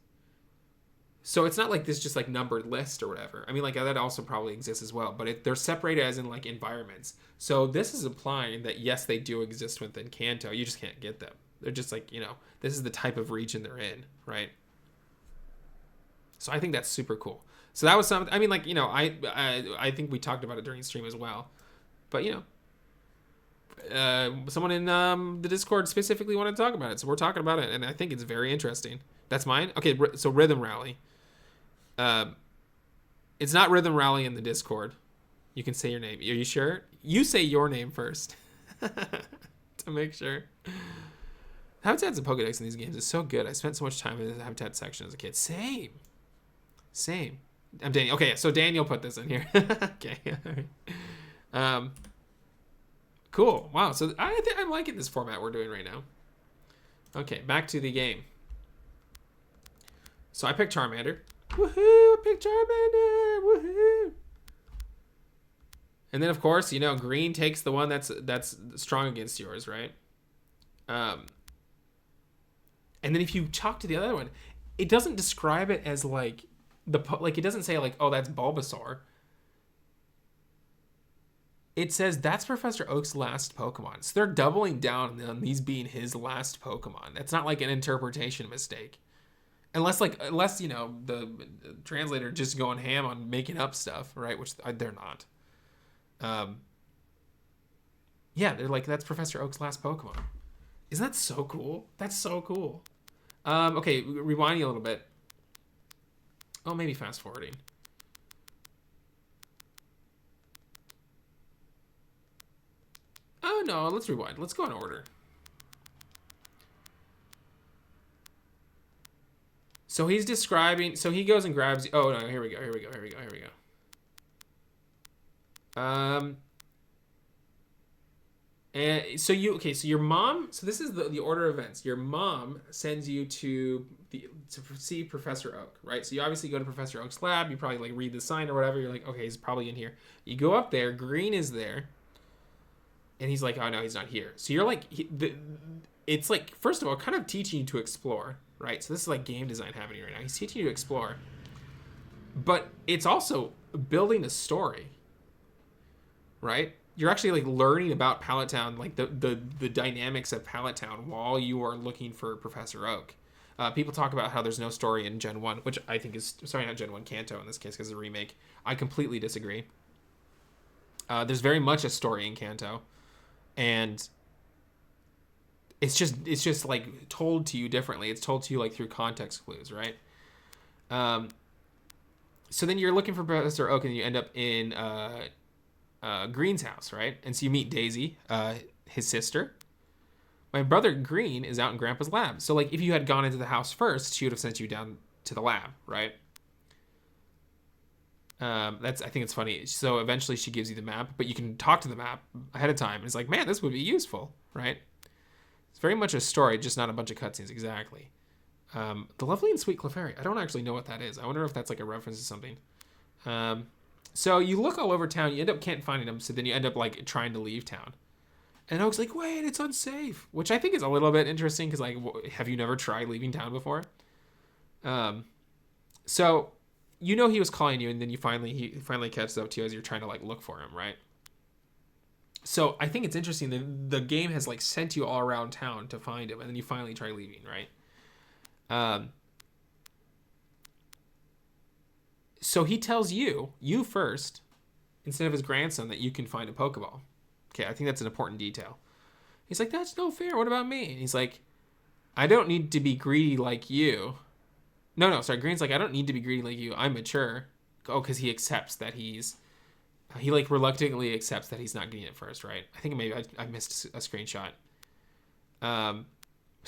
So it's not like this just like numbered list or whatever. I mean, like that also probably exists as well, but they're separated as in like environments. So this is implying that yes, they do exist within Kanto. You just can't get them. They're just like, this is the type of region they're in, right? So I think that's super cool. So that was something. I mean, like, I think we talked about it during stream as well. But someone in the Discord specifically wanted to talk about it, so we're talking about it, and I think it's very interesting. That's mine. Okay, so Rhythm Rally. It's not Rhythm Rally in the Discord. You can say your name. Are you sure? You say your name first to make sure. Habitats and Pokedex in these games is so good. I spent so much time in the Habitat section as a kid. Same. I'm Daniel. Okay, so Daniel put this in here. Okay. Cool. Wow. So I think I'm liking this format we're doing right now. Okay, back to the game. So I picked Charmander. Woohoo! I picked Charmander. Woohoo! And then of course, green takes the one that's strong against yours, right? And then if you talk to the other one, it doesn't describe it as like it doesn't say like, oh, that's Bulbasaur. It says that's Professor Oak's last Pokemon. So they're doubling down on these being his last Pokemon. That's not like an interpretation mistake. Unless the translator just going ham on making up stuff, right? Which they're not. Yeah, they're like, that's Professor Oak's last Pokemon. Isn't that so cool? That's so cool. Okay, rewinding a little bit. Oh, maybe fast forwarding. Oh, no, let's rewind. Let's go in order. So he's describing, so he goes and grabs, oh, no, here we go. And so your mom, so this is the order of events. Your mom sends you to see Professor Oak, right? So you obviously go to Professor Oak's lab. You probably like read the sign or whatever. You're like, okay, he's probably in here. You go up there. Green is there. And he's like, oh, no, he's not here. So you're like, it's like, first of all, kind of teaching you to explore, right? So this is like game design happening right now. He's teaching you to explore. But it's also building a story, right? You're actually like learning about Pallet Town, like the dynamics of Pallet Town while you are looking for Professor Oak. People talk about how there's no story in Gen 1, which I think is, sorry, not Gen 1, Kanto in this case, because it's a remake. I completely disagree. There's very much a story in Kanto, and it's just like told to you differently. It's told to you like through context clues, right? So then you're looking for Professor Oak, and you end up in Green's house, right? And so you meet Daisy, his sister. My brother Green is out in Grandpa's lab. So like if you had gone into the house first, she would have sent you down to the lab, right? I think it's funny. So eventually she gives you the map, but you can talk to the map ahead of time. And it's like, man, this would be useful, right? It's very much a story, just not a bunch of cutscenes, exactly. The Lovely and Sweet Clefairy. I don't actually know what that is. I wonder if that's like a reference to something. So you look all over town, you end up can't finding them, so then you end up like trying to leave town. And Oak's like, wait, it's unsafe, which I think is a little bit interesting because like, have you never tried leaving town before? So he was calling you, and then he finally catches up to you as you're trying to like look for him, right? So I think it's interesting that the game has like sent you all around town to find him, and then you finally try leaving, right? Um, so he tells you first, instead of his grandson, that you can find a Pokeball. Okay, I think that's an important detail. He's like, that's no fair. What about me? And he's like, I don't need to be greedy like you. No, sorry. Green's like, I don't need to be greedy like you. I'm mature. Oh, because he accepts that he like reluctantly accepts that he's not getting it first, right? I think maybe I missed a screenshot. So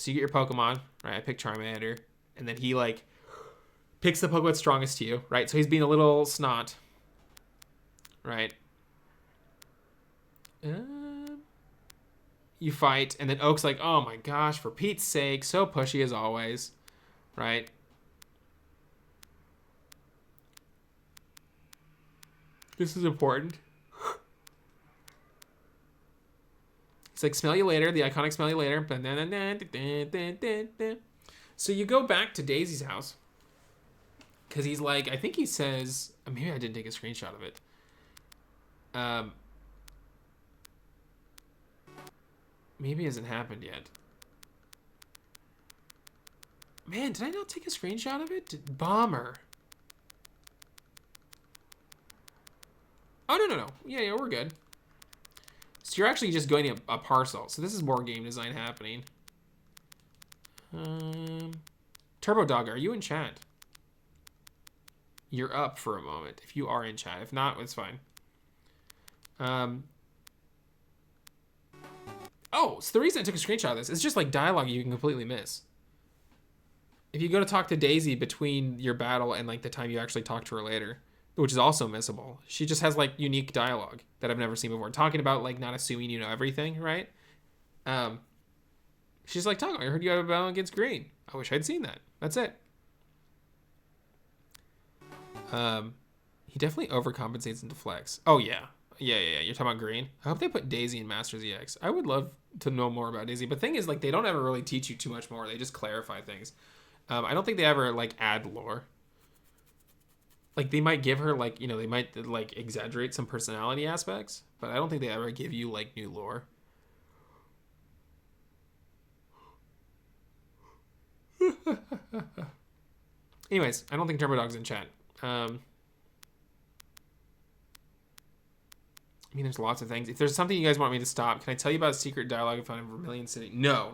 you get your Pokemon, right? I pick Charmander, and then he like picks the Pokemon strongest to you, right? So he's being a little snot, right? You fight, and then Oak's like, oh my gosh, for Pete's sake, so pushy as always, right? This is important. It's like, smell you later, the iconic smell you later. So you go back to Daisy's house. Because he's like, I think he says, maybe I didn't take a screenshot of it. Maybe it hasn't happened yet. Man, did I not take a screenshot of it? Bomber. Oh, no. Yeah, we're good. So you're actually just going to a parcel. So this is more game design happening. Turbo Dog, are you in chat? You're up for a moment. If you are in chat. If not, it's fine. Oh, so the reason I took a screenshot of this is just like dialogue you can completely miss. If you go to talk to Daisy between your battle and like the time you actually talk to her later, which is also missable, she just has like unique dialogue that I've never seen before. Talking about like not assuming you know everything, right? She's like, Taco, I heard you had a battle against Green. I wish I'd seen that. That's it. He definitely overcompensates and deflects. Oh yeah. You're talking about Green. I hope they put Daisy in Masters EX. I would love to know more about Daisy. But the thing is, like, they don't ever really teach you too much more. They just clarify things. I don't think they ever like add lore. Like they might give her like, they might like exaggerate some personality aspects, but I don't think they ever give you like new lore. Anyways, I don't think Turbo Dog's in chat. There's lots of things. If there's something you guys want me to stop, can I tell you about a secret dialogue I found in Vermilion City? No.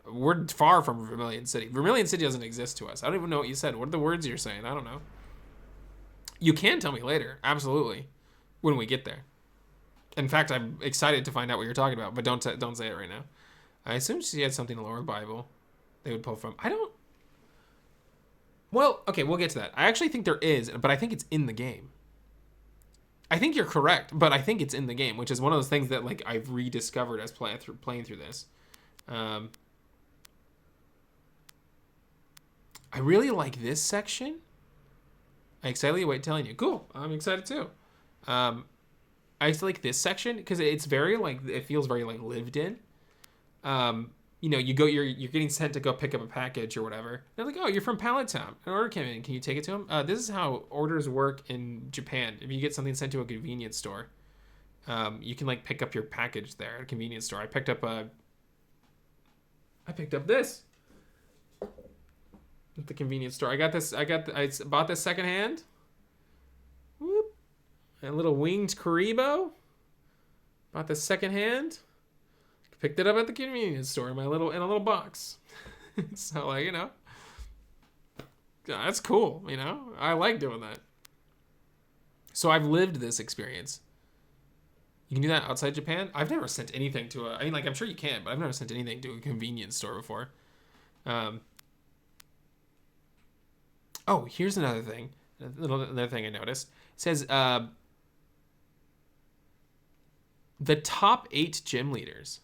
We're far from Vermilion City. Vermilion City doesn't exist to us. I don't even know what you said. What are the words you're saying? I don't know. You can tell me later. Absolutely. When we get there. In fact, I'm excited to find out what you're talking about, but don't say it right now. I assume she had something in the Lore Bible they would pull from. I don't... Well, okay, we'll get to that. I actually think there is, but I think it's in the game. I think you're correct, but I think it's in the game, which is one of those things that like I've rediscovered as playing through this. I really like this section. I excitedly await telling you. Cool, I'm excited too. I like this section because it's very like it feels very like lived in. You're getting sent to go pick up a package or whatever. They're like, oh, you're from Pallet Town. An order came in. Can you take it to him? This is how orders work in Japan. If you get something sent to a convenience store, you can like pick up your package there at a convenience store. I picked up this at the convenience store. I bought this secondhand. Whoop. A little winged Karibo. Bought this secondhand. Picked it up at the convenience store in a little box. So like, that's cool, I like doing that. So I've lived this experience. You can do that outside Japan. I've never sent anything to I'm sure you can, but I've never sent anything to a convenience store before. Oh, here's another thing. Another thing I noticed. It says the top 8 gym leaders.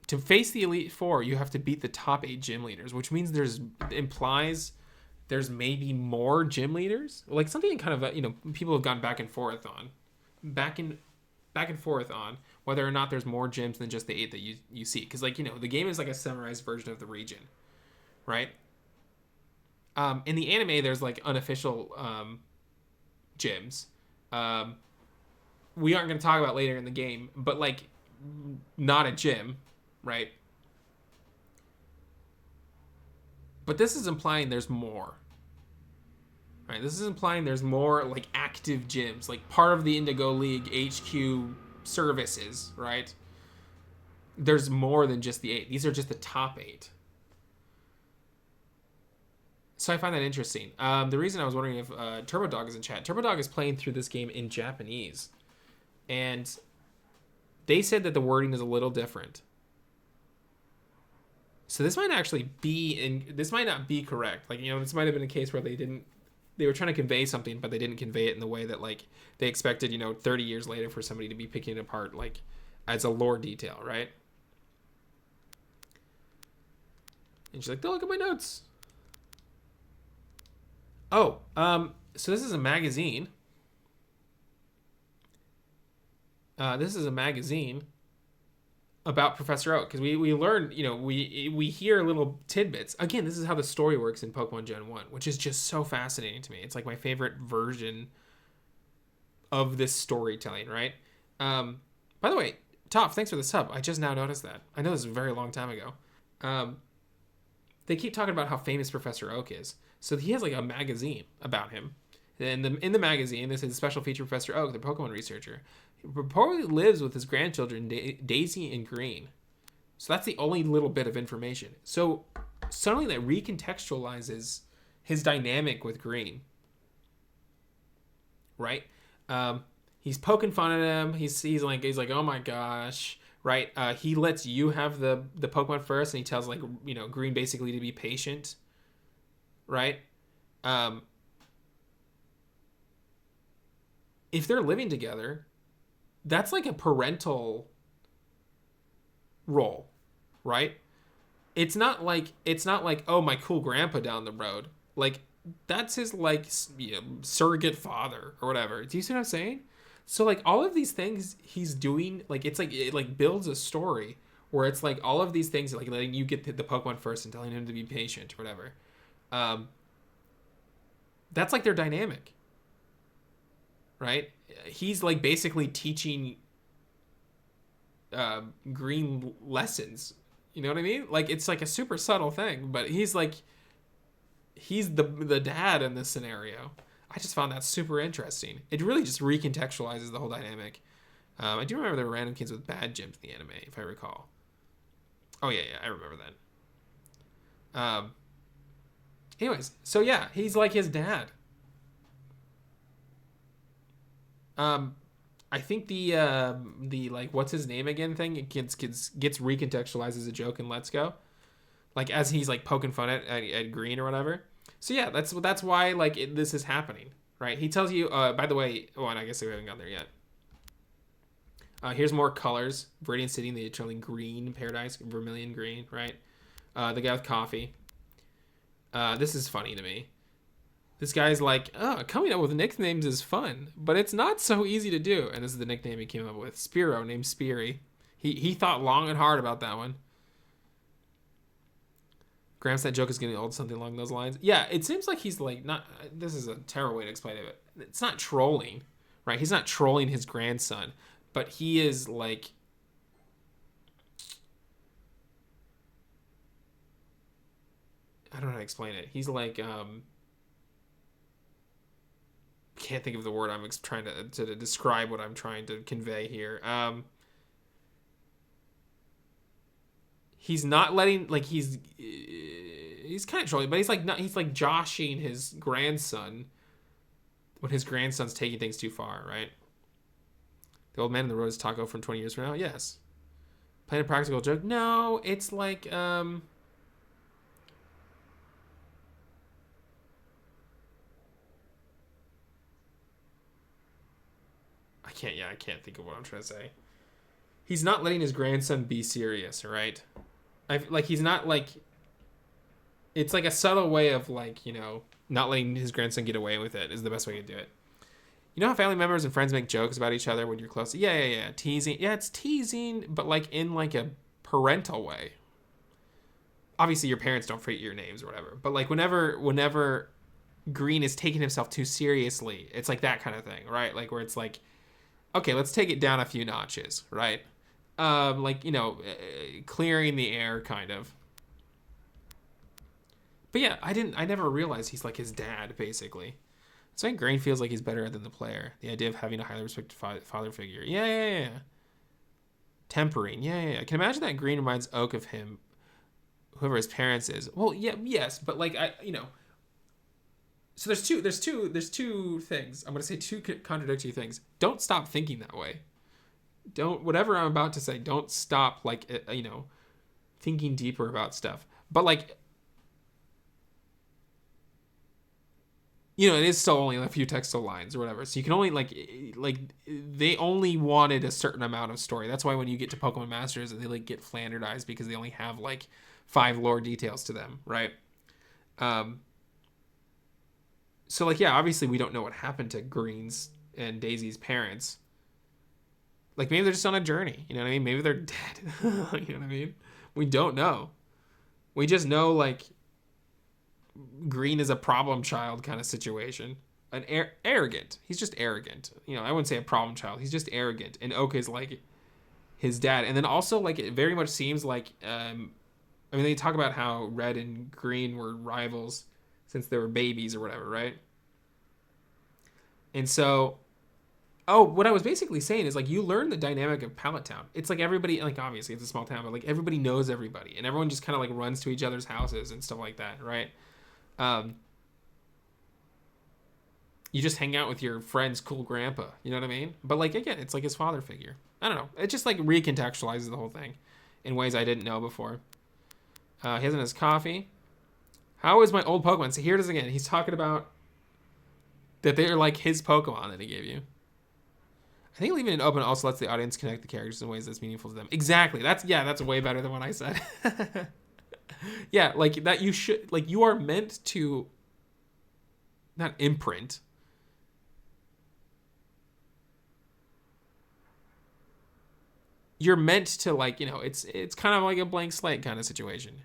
To face the Elite Four, you have to beat the top 8 gym leaders, which means implies there's maybe more gym leaders. Like something kind of people have gone back and forth on whether or not there's more gyms than just the 8 that you see. Because the game is like a summarized version of the region, right? In the anime, there's like unofficial gyms. We aren't going to talk about later in the game, but like not a gym, right? But this is implying there's more. Right? This is implying there's more like active gyms, like part of the Indigo League HQ services, right? There's more than just the 8. These are just the top 8. So I find that interesting. The reason I was wondering if TurboDog is in chat. TurboDog is playing through this game in Japanese. And they said that the wording is a little different. So this might actually be this might not be correct. Like, this might have been a case where they were trying to convey something, but they didn't convey it in the way that like they expected, 30 years later for somebody to be picking it apart like as a lore detail, right? And she's like, "Don't look at my notes." Oh, so this is a magazine. This is a magazine about Professor Oak, because we learned, we hear little tidbits. Again, this is how the story works in Pokemon Gen 1, which is just so fascinating to me. It's like my favorite version of this storytelling, right? By the way, Toph, thanks for the sub. I just now noticed that. I know this was a very long time ago. They keep talking about how famous Professor Oak is. So he has like a magazine about him. In the magazine, this is a special feature Professor Oak, the Pokemon researcher. He reportedly lives with his grandchildren, Daisy and Green. So that's the only little bit of information. So suddenly that recontextualizes his dynamic with Green. Right? He's poking fun at him. He's like, "Oh my gosh." Right? He lets you have the Pokemon first, and he tells Green basically to be patient. Right? If they're living together, that's like a parental role, right? It's not like, "Oh, my cool grandpa down the road." Like, that's his like surrogate father or whatever. Do you see what I'm saying? So like all of these things he's doing, like it's like it like builds a story where it's like all of these things like letting you get the Pokemon first and telling him to be patient or whatever. That's like their dynamic, right? He's like basically teaching Green lessons. You know what I mean? Like it's like a super subtle thing, but he's the dad in this scenario. I just found that super interesting. It really just recontextualizes the whole dynamic. I do remember there were random kids with bad gyms in the anime, if I recall. Oh yeah, I remember that. Anyways, so yeah, he's like his dad. I think the like what's his name again thing, it gets recontextualized as a joke in Let's Go, like as he's like poking fun at Green or whatever. So yeah, that's why like this is happening, right? He tells you. By the way, and I guess we haven't gotten there yet. Here's more colors: Viridian City, the eternally green paradise, vermilion green, right? The guy with coffee. This is funny to me. This guy's like, "Oh, coming up with nicknames is fun, but it's not so easy to do." And this is the nickname he came up with. Spearow, named Speary. He thought long and hard about that one. Gramps, that joke is getting old, something along those lines. Yeah, it seems like he's like not. This is a terrible way to explain it. But it's not trolling, right? He's not trolling his grandson, but he is like. I don't know how to explain it. He's like can't think of the word I'm trying to describe what I'm trying to convey here. He's not letting like he's kind of trolling, but he's like joshing his grandson when his grandson's taking things too far, right? The old man in the road is Taco from 20 years from now. Yes. Playing a practical joke. No, it's like I can't think of what I'm trying to say. He's not letting his grandson be serious, right? He's not like. It's like a subtle way of like, not letting his grandson get away with it is the best way to do it. You know how family members and friends make jokes about each other when you're close? Yeah. Teasing. Yeah, it's teasing, but like in like a parental way. Obviously, your parents don't forget your names or whatever, but like whenever Green is taking himself too seriously. It's like that kind of thing, right? Like where it's like, okay, let's take it down a few notches, right? Like, clearing the air kind of. But yeah, I never realized he's like his dad, basically. So I think Green feels like he's better than the player. The idea of having a highly respected father figure. Yeah. Tempering. Yeah. I can imagine that Green reminds Oak of him, whoever his parents is. Well, yeah, yes, but like So there's two things. I'm gonna say two contradictory things. Don't stop thinking that way. Don't, whatever I'm about to say, don't stop like thinking deeper about stuff. But like, it is still only a few textual lines or whatever. So you can only like they only wanted a certain amount of story. That's why when you get to Pokemon Masters, they like get flanderized because they only have like 5 lore details to them, right? So like, yeah, obviously we don't know what happened to Green's and Daisy's parents. Like maybe they're just on a journey, you know what I mean? Maybe they're dead. You know what I mean? We don't know. We just know like Green is a problem child kind of situation. Arrogant. He's just arrogant. I wouldn't say a problem child. He's just arrogant. And Oak is like his dad. And then also like it very much seems like they talk about how Red and Green were rivals since they were babies or whatever, right? And so what I was basically saying is like you learn the dynamic of Pallet Town. It's like everybody, like obviously it's a small town, but like everybody knows everybody and everyone just kind of like runs to each other's houses and stuff like that, right? You just hang out with your friend's cool grandpa, you know what I mean? But like again, it's like his father figure. I don't know. It just like recontextualizes the whole thing in ways I didn't know before. He hasn't his coffee. How is my old Pokemon? So here it is again. He's talking about that they're like his Pokemon that he gave you. I think leaving it open also lets the audience connect the characters in ways that's meaningful to them. Exactly. That's way better than what I said. Yeah, like that you should, like you are meant to not imprint. You're meant to like, it's kind of like a blank slate kind of situation.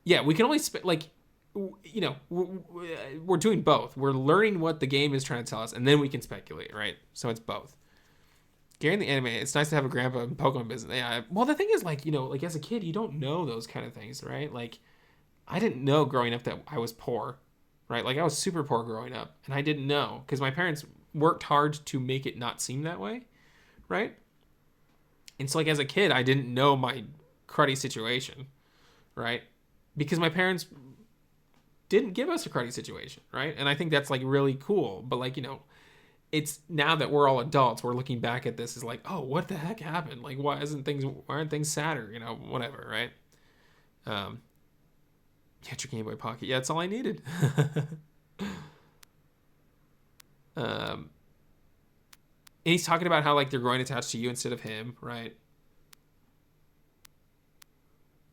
Yeah, we can only like we're doing both. We're learning what the game is trying to tell us, and then we can speculate, right? So it's both. Gary in the anime, it's nice to have a grandpa in Pokemon business. Yeah, well, the thing is, like, like as a kid, you don't know those kind of things, right? Like, I didn't know growing up that I was poor, right? Like, I was super poor growing up, and I didn't know because my parents worked hard to make it not seem that way, right? And so, like, as a kid, I didn't know my cruddy situation, right? Because my parents didn't give us a cruddy situation, right? And I think that's like really cool. But like, it's now that we're all adults, we're looking back at this as like, oh, what the heck happened? Like, why aren't things sadder? Whatever, right? Get your Game Boy Pocket. Yeah, that's all I needed. And he's talking about how like they're growing attached to you instead of him, right?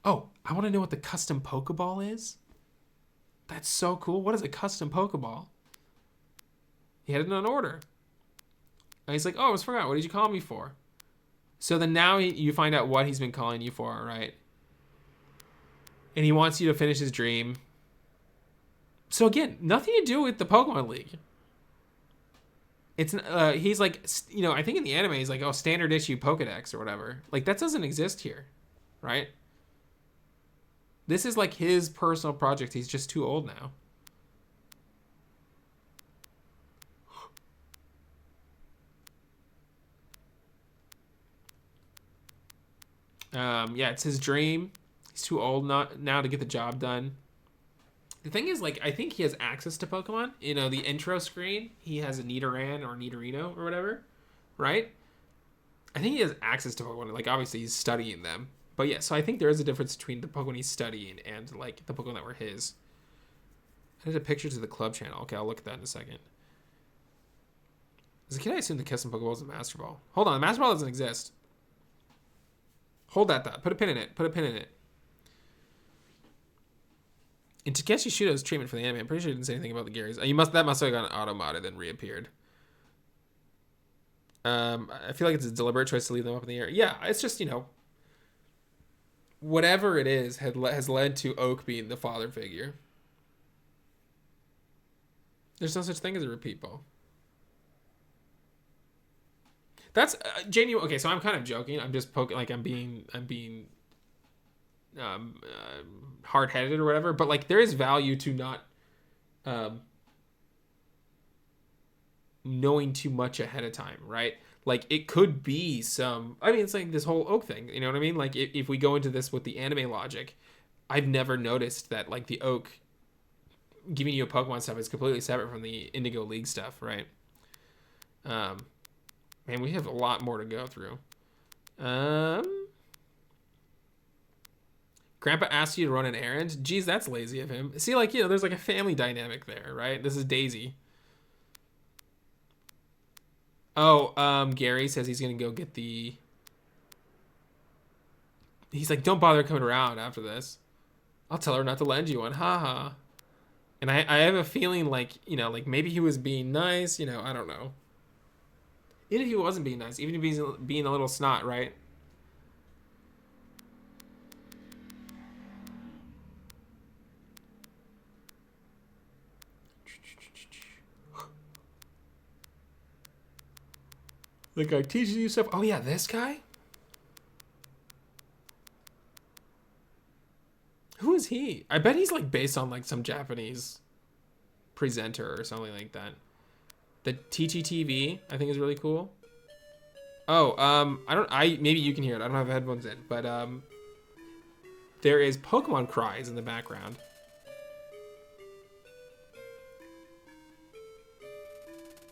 Oh, I want to know what the custom Pokeball is. That's so cool. What is a custom Pokeball? He had it on order. And he's like, oh, I almost forgot. What did you call me for? So then now you find out what he's been calling you for, right? And he wants you to finish his dream. So again, nothing to do with the Pokemon League. It's he's like, I think in the anime he's like, oh, standard issue Pokedex or whatever. Like that doesn't exist here, right? This is like his personal project. He's just too old now. Yeah, it's his dream. He's too old now to get the job done. The thing is, like, I think he has access to Pokemon. The intro screen, he has a Nidoran or Nidorino or whatever, right? I think he has access to Pokemon. Like, obviously, he's studying them. But yeah, so I think there is a difference between the Pokemon he's studying and, like, the Pokemon that were his. I did a picture to the club channel. Okay, I'll look at that in a second. As a kid, I assumed the custom Pokeball was a Master Ball. Hold on, the Master Ball doesn't exist. Hold that thought. Put a pin in it. In Takeshi Shudo's treatment for the anime, I'm pretty sure he didn't say anything about the Garys. That must have gotten auto-modded and then reappeared. I feel like it's a deliberate choice to leave them up in the air. Yeah, it's just, whatever it is has led to Oak being the father figure. There's no such thing as a repeat ball. That's genuine. Okay, so I'm kind of joking. I'm just poking, like I'm being hard-headed or whatever. But like, there is value to not knowing too much ahead of time, right? Like, it could be some. I mean, it's like this whole oak thing. You know what I mean? Like, if we go into this with the anime logic, I've never noticed that like the oak giving you a Pokemon stuff is completely separate from the Indigo League stuff, right? Man, we have a lot more to go through. Grandpa asks you to run an errand. Geez, that's lazy of him. See, like, there's like a family dynamic there, right? This is Daisy. Oh, Gary says he's gonna go get the. He's like, don't bother coming around after this. I'll tell her not to lend you one. Haha. And I have a feeling like, like maybe he was being nice. I don't know. Even if he wasn't being nice, even if he's being a little snot, right? The guy teaches you stuff. Oh yeah, this guy? Who is he? I bet he's like based on like some Japanese presenter or something like that. The TTTV, I think, is really cool. Oh, maybe you can hear it. I don't have headphones in, but there is Pokemon cries in the background.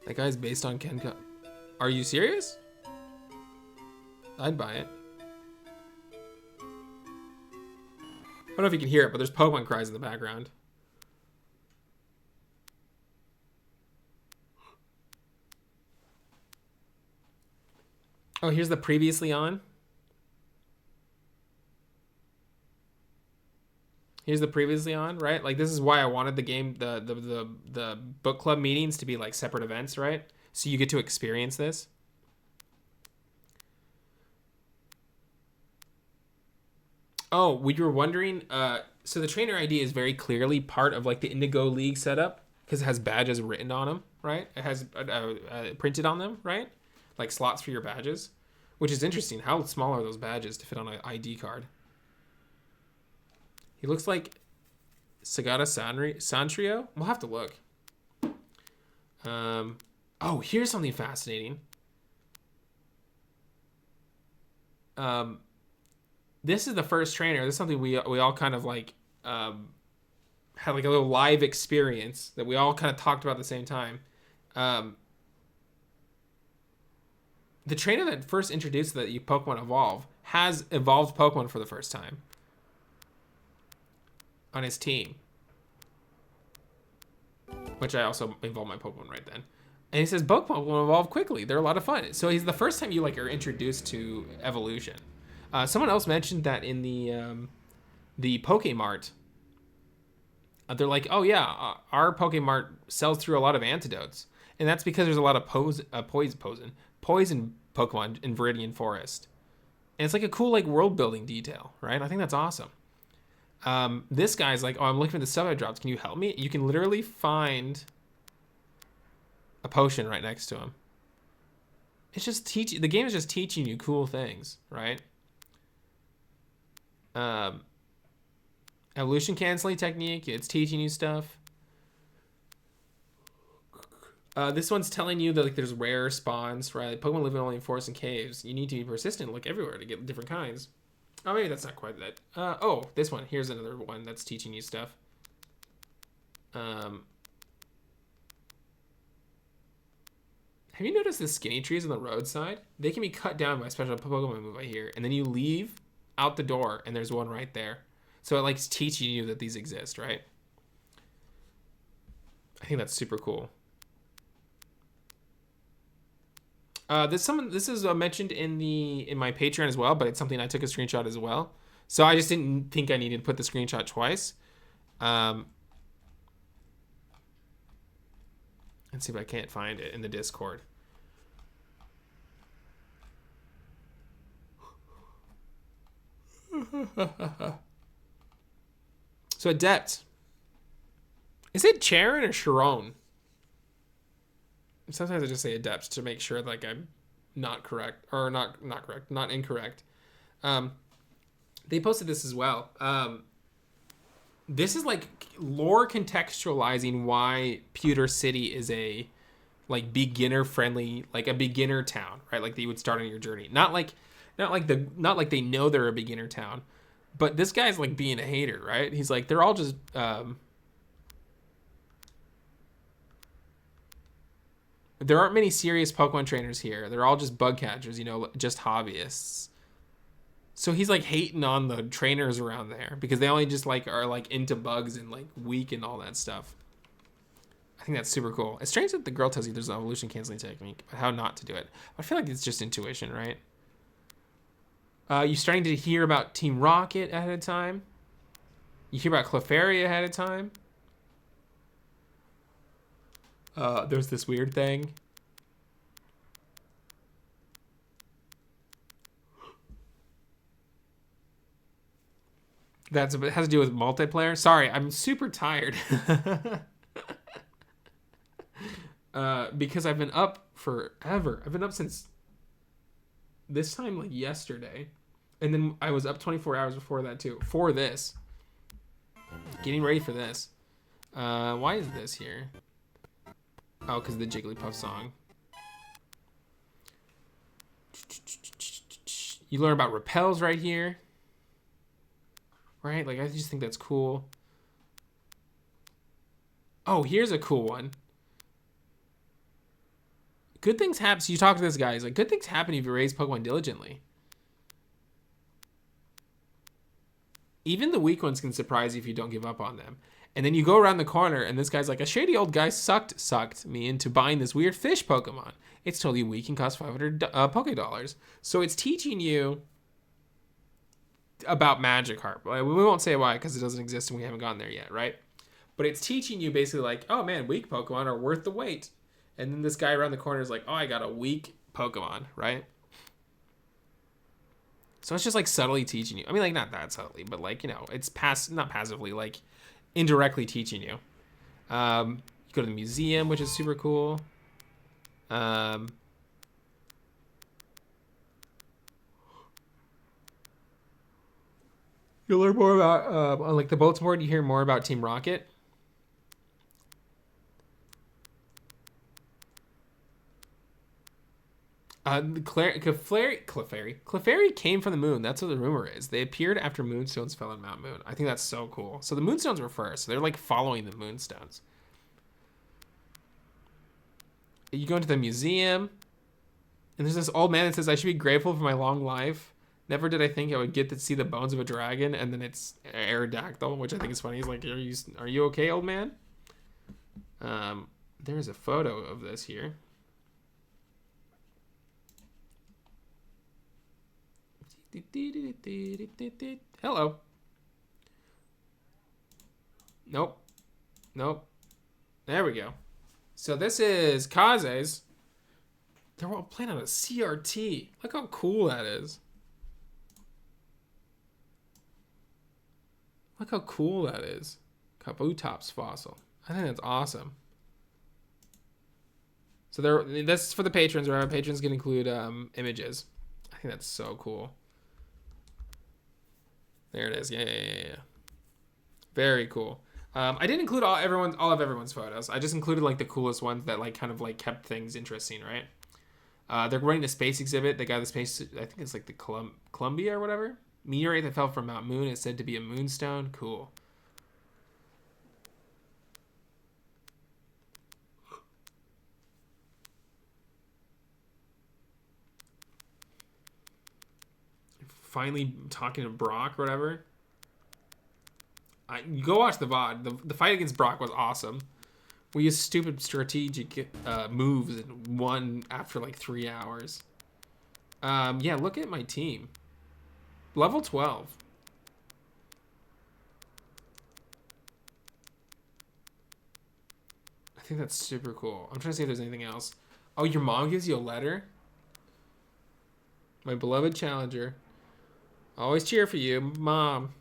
That guy's based on Kenka. Are you serious? I'd buy it. I don't know if you can hear it, but there's Pokemon cries in the background. Oh, here's the previously on. Here's the previously on, right? Like, this is why I wanted the game, the book club meetings to be like separate events, right? So you get to experience this. Oh, we were wondering. So the trainer ID is very clearly part of like the Indigo League setup because it has badges written on them, right? It has printed on them, right? Like slots for your badges, which is interesting. How small are those badges to fit on an ID card? He looks like Sagata Santrio. We'll have to look. Oh, here's something fascinating. This is the first trainer. This is something we all kind of like had like a little live experience that we all kind of talked about at the same time. The trainer that first introduced that you Pokemon evolve has evolved Pokemon for the first time on his team, which I also evolved my Pokemon right then. And he says Pokemon will evolve quickly. They're a lot of fun. So he's the first time you like are introduced to evolution. Someone else mentioned that in the Pokemart, they're like, oh yeah, our Pokemart sells through a lot of antidotes, and that's because there's a lot of poison Pokemon in Viridian Forest, and it's like a cool like world building detail, right? I think that's awesome. This guy's like, oh, I'm looking for the stuff I dropped. Can you help me? You can literally find a potion right next to him. It's just the game is just teaching you cool things, right? Evolution canceling technique. It's teaching you stuff. This one's telling you that like there's rare spawns, right? Pokemon live only in forests and caves. You need to be persistent, look everywhere to get different kinds. Oh, maybe that's not quite that. Oh, this one. Here's another one that's teaching you stuff. Have you noticed the skinny trees on the roadside? They can be cut down by a special Pokemon move I hear, and then you leave out the door, and there's one right there. So it likes teaching you that these exist, right? I think that's super cool. This is mentioned in my Patreon as well, but it's something I took a screenshot as well. So I just didn't think I needed to put the screenshot twice. Let's see if I can't find it in the Discord. So Adept. Is it Charon or Sharon? Sometimes I just say adept to make sure like I'm not correct or not correct, not incorrect. They posted this as well. This is like lore contextualizing why Pewter City is a like beginner friendly, like a beginner town, right? Like that you would start on your journey. Not like they know they're a beginner town, but this guy's like being a hater, right? He's like they're all just there aren't many serious Pokemon trainers here. They're all just bug catchers, you know, just hobbyists. So he's like hating on the trainers around there because they only just like are like into bugs and like weak and all that stuff. I think that's super cool. It's strange that the girl tells you there's an evolution canceling technique, but how not to do it. I feel like it's just intuition, right? You're starting to hear about Team Rocket ahead of time. You hear about Clefairy ahead of time. There's this weird thing. It has to do with multiplayer. Sorry, I'm super tired. Because I've been up forever. I've been up since this time, like yesterday. And then I was up 24 hours before that too. For this. Getting ready for this. Why is this here? Oh, because of the Jigglypuff song. You learn about repels right here. Right? Like, I just think that's cool. Oh, here's a cool one. Good things happen. So you talk to this guy. He's like, good things happen if you raise Pokemon diligently. Even the weak ones can surprise you if you don't give up on them. And then you go around the corner, and this guy's like, a shady old guy sucked me into buying this weird fish Pokemon. It's totally weak and costs 500 Poké Dollars. So it's teaching you about Magikarp. We won't say why because it doesn't exist and we haven't gotten there yet, right? But it's teaching you basically like, oh man, weak Pokemon are worth the wait. And then this guy around the corner is like, oh, I got a weak Pokemon, right? So it's just like subtly teaching you. I mean, like not that subtly, but like, you know, it's not passively, like indirectly teaching you. You go to the museum, which is super cool. You'll learn more about, on like the bulletin board, you hear more about Team Rocket. Clefairy came from the moon. That's what the rumor is. They appeared after moonstones fell on Mount Moon. I think that's so cool. So the moonstones were first. So they're like following the moonstones. You go into the museum, and there's this old man that says, I should be grateful for my long life. Never did I think I would get to see the bones of a dragon, and then it's Aerodactyl, which I think is funny. He's like, are you okay, old man? There's a photo of this here. Hello. Nope. There we go. So this is Kaze's. They're all playing on a CRT. Look how cool that is. Look how cool that is. Kabutops fossil. I think that's awesome. So that's for the patrons. Right? Patrons can include images. I think that's so cool. There it is. Yeah. Very cool. I didn't include all of everyone's photos. I just included like the coolest ones that like kind of like kept things interesting, right? They're running a space exhibit. They got the space. I think it's like the Columbia or whatever meteorite that fell from Mount Moon. It's said to be a moonstone. Cool. Finally talking to Brock or whatever. You go watch the VOD. The fight against Brock was awesome. We used stupid strategic moves and won after like 3 hours. Yeah, look at my team. Level 12. I think that's super cool. I'm trying to see if there's anything else. Oh, your mom gives you a letter? My beloved challenger. Always cheer for you, Mom.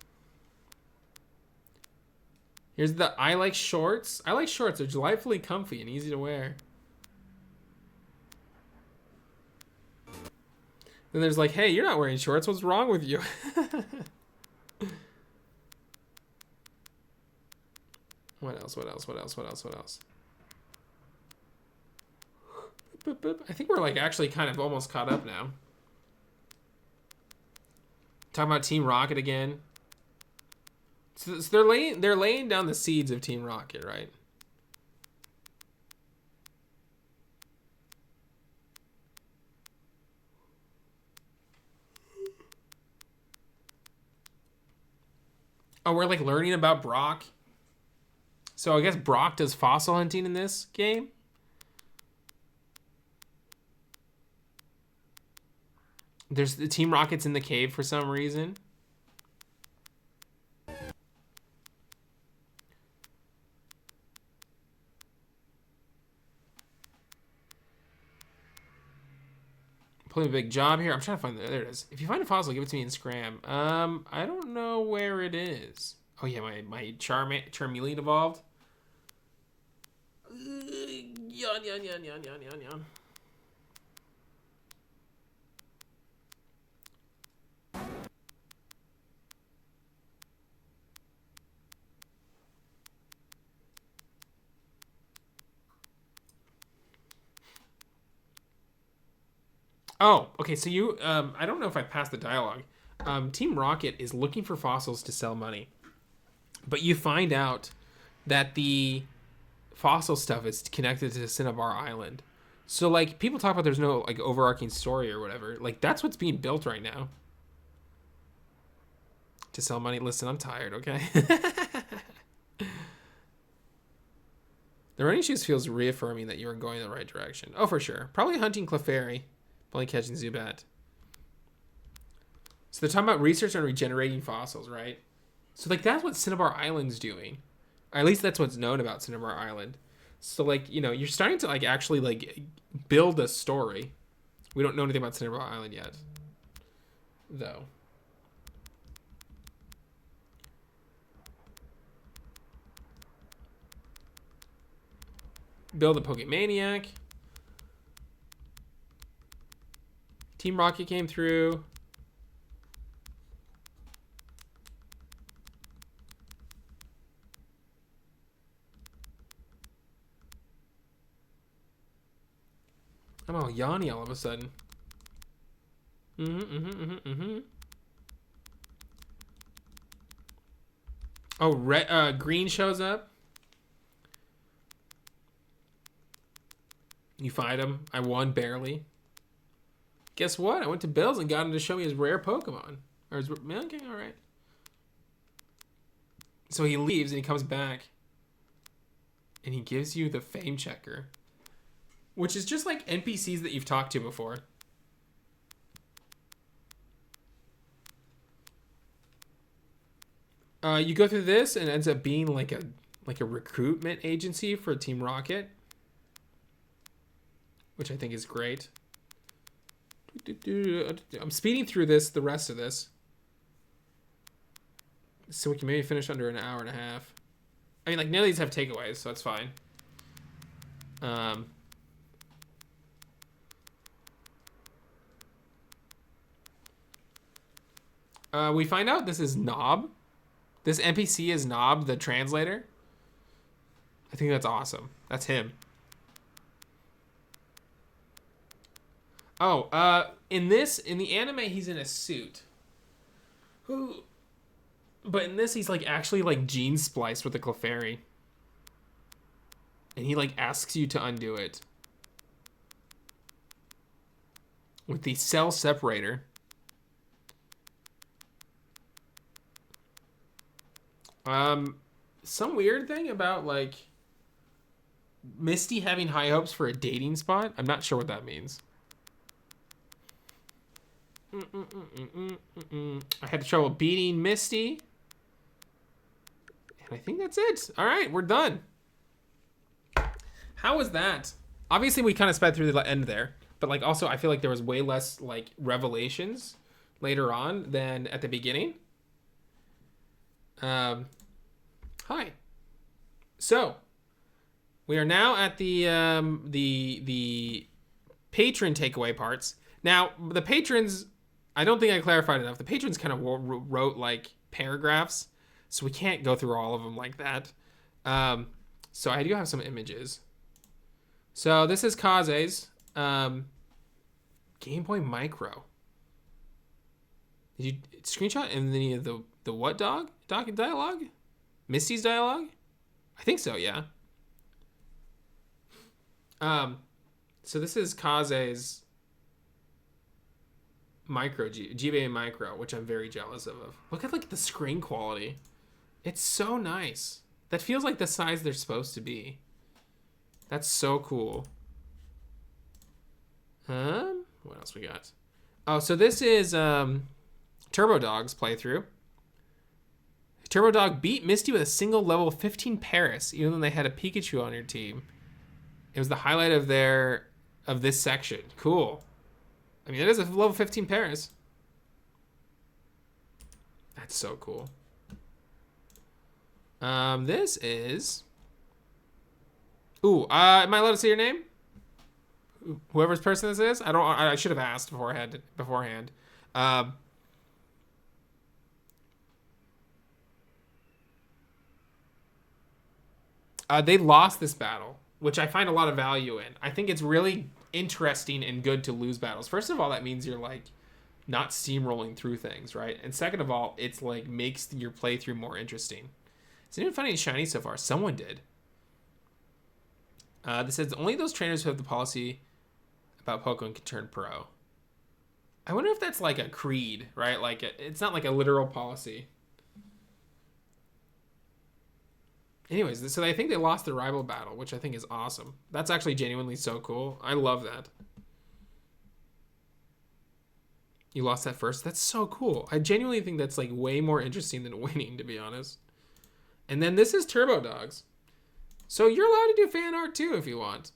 Here's the I like shorts. I like shorts. They're delightfully comfy and easy to wear. Then there's like, hey, you're not wearing shorts. What's wrong with you? What else? What else? What else? What else? What else? I think we're like actually kind of almost caught up now. Talking about Team Rocket again. So they're laying down the seeds of Team Rocket, right? Oh, we're like learning about Brock. So I guess Brock does fossil hunting in this game. There's the Team Rocket's in the cave for some reason. Pulling a big job here. I'm trying to find there it is. If you find a fossil, give it to me in Scram. I don't know where it is. Oh yeah, my Charmeleon evolved. Yawn. Oh, okay. So you, I don't know if I passed the dialogue. Team Rocket is looking for fossils to sell money, but you find out that the fossil stuff is connected to Cinnabar Island. So like people talk about there's no like overarching story or whatever. Like that's what's being built right now. To sell money. Listen, I'm tired. Okay. The running shoes feels reaffirming that you are going in the right direction. Oh, for sure. Probably hunting Clefairy. Probably catching Zubat. So they're talking about research on regenerating fossils, right? So like that's what Cinnabar Island's doing. Or at least that's what's known about Cinnabar Island. So like, you know, you're starting to like actually like build a story. We don't know anything about Cinnabar Island yet. Though. Build a Pokemaniac. Team Rocket came through. I'm all yawny all of a sudden. Oh, Green shows up. You fight him. I won barely. Guess what? I went to Bill's and got him to show me his rare Pokemon. Or his... Okay, alright. So he leaves and he comes back. And he gives you the Fame Checker. Which is just like NPCs that you've talked to before. You go through this and it ends up being like a recruitment agency for Team Rocket. Which I think is great. I'm speeding through the rest of this. So we can maybe finish under an hour and a half. I mean, like, none of these have takeaways, so that's fine. We find out this is Knob. This NPC is Knob, the translator. I think that's awesome. That's him. Oh, in the anime, he's in a suit. But in this, he's like actually like gene spliced with a Clefairy. And he like asks you to undo it. With the cell separator. Some weird thing about like Misty having high hopes for a dating spot. I'm not sure what that means. I had trouble beating Misty. And I think that's it. All right, we're done. How was that? Obviously, we kind of sped through the end there. But like also, I feel like there was way less like revelations later on than at the beginning. Hi. So, we are now at the patron takeaway parts. Now, the patrons, I don't think I clarified enough. The patrons kind of wrote like paragraphs, so we can't go through all of them like that. So I do have some images. So this is Kaze's Game Boy Micro. Did you screenshot any of the what dialogue? Misty's dialogue? I think so, yeah. So this is Kaze's GBA Micro, which I'm very jealous of. Look at like the screen quality. It's so nice. That feels like the size they're supposed to be. That's so cool. What else we got? Oh, so this is Turbo Dog's playthrough. Turbo Dog beat Misty with a single level 15 Paris, even though they had a Pikachu on your team. It was the highlight of this section. Cool. I mean, it is a level 15 Paris. That's so cool. This is. Ooh, am I allowed to say your name? Whoever's person this is? I should have asked beforehand. They lost this battle, which I find a lot of value in. I think it's really interesting and good to lose battles. First of all, that means you're like not steamrolling through things, right? And second of all, it's like makes your playthrough more interesting. Is anyone finding shiny so far? Someone did. This says only those trainers who have the policy about Pokemon can turn pro. I wonder if that's like a creed, right? Like it's not like a literal policy. Anyways, so I think they lost the rival battle, which I think is awesome. That's actually genuinely so cool. I love that. You lost that first? That's so cool. I genuinely think that's like way more interesting than winning, to be honest. And then this is Turbo Dogs. So you're allowed to do fan art too if you want.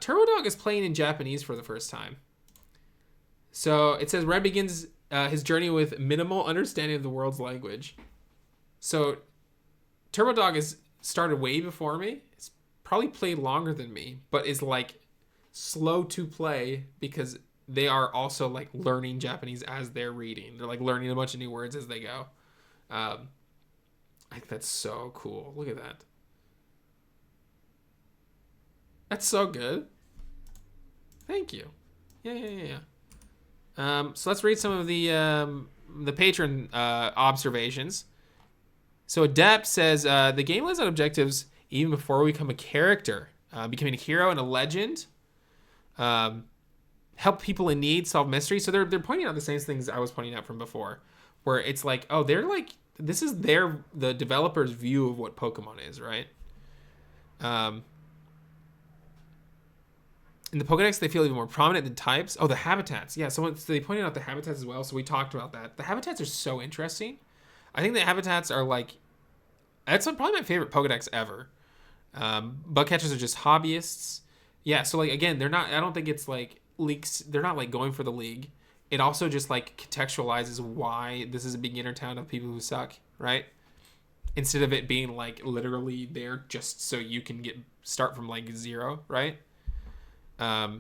Turbo Dog is playing in Japanese for the first time. So it says Red begins his journey with minimal understanding of the world's language. So Turbo Dog has started way before me. It's probably played longer than me, but is like slow to play because they are also like learning Japanese as they're reading. They're like learning a bunch of new words as they go. I think that's so cool. Look at that. That's so good. Thank you. Yeah. So let's read some of the patron observations. So Adept says the game lays out objectives even before we become a character, becoming a hero and a legend. Help people in need, solve mysteries. So they're pointing out the same things I was pointing out from before, where it's like, oh, they're like, this is the developer's view of what Pokemon is, right? In the Pokedex, they feel even more prominent than types. Oh, the habitats. Yeah, so they pointed out the habitats as well, so we talked about that. The habitats are so interesting. I think the habitats are like, that's probably my favorite Pokedex ever. Bug catchers are just hobbyists. Yeah, so like, again, I don't think it's like leaks. They're not like going for the league. It also just like contextualizes why this is a beginner town of people who suck, right? Instead of it being like literally there just so you can start from like zero, right? Type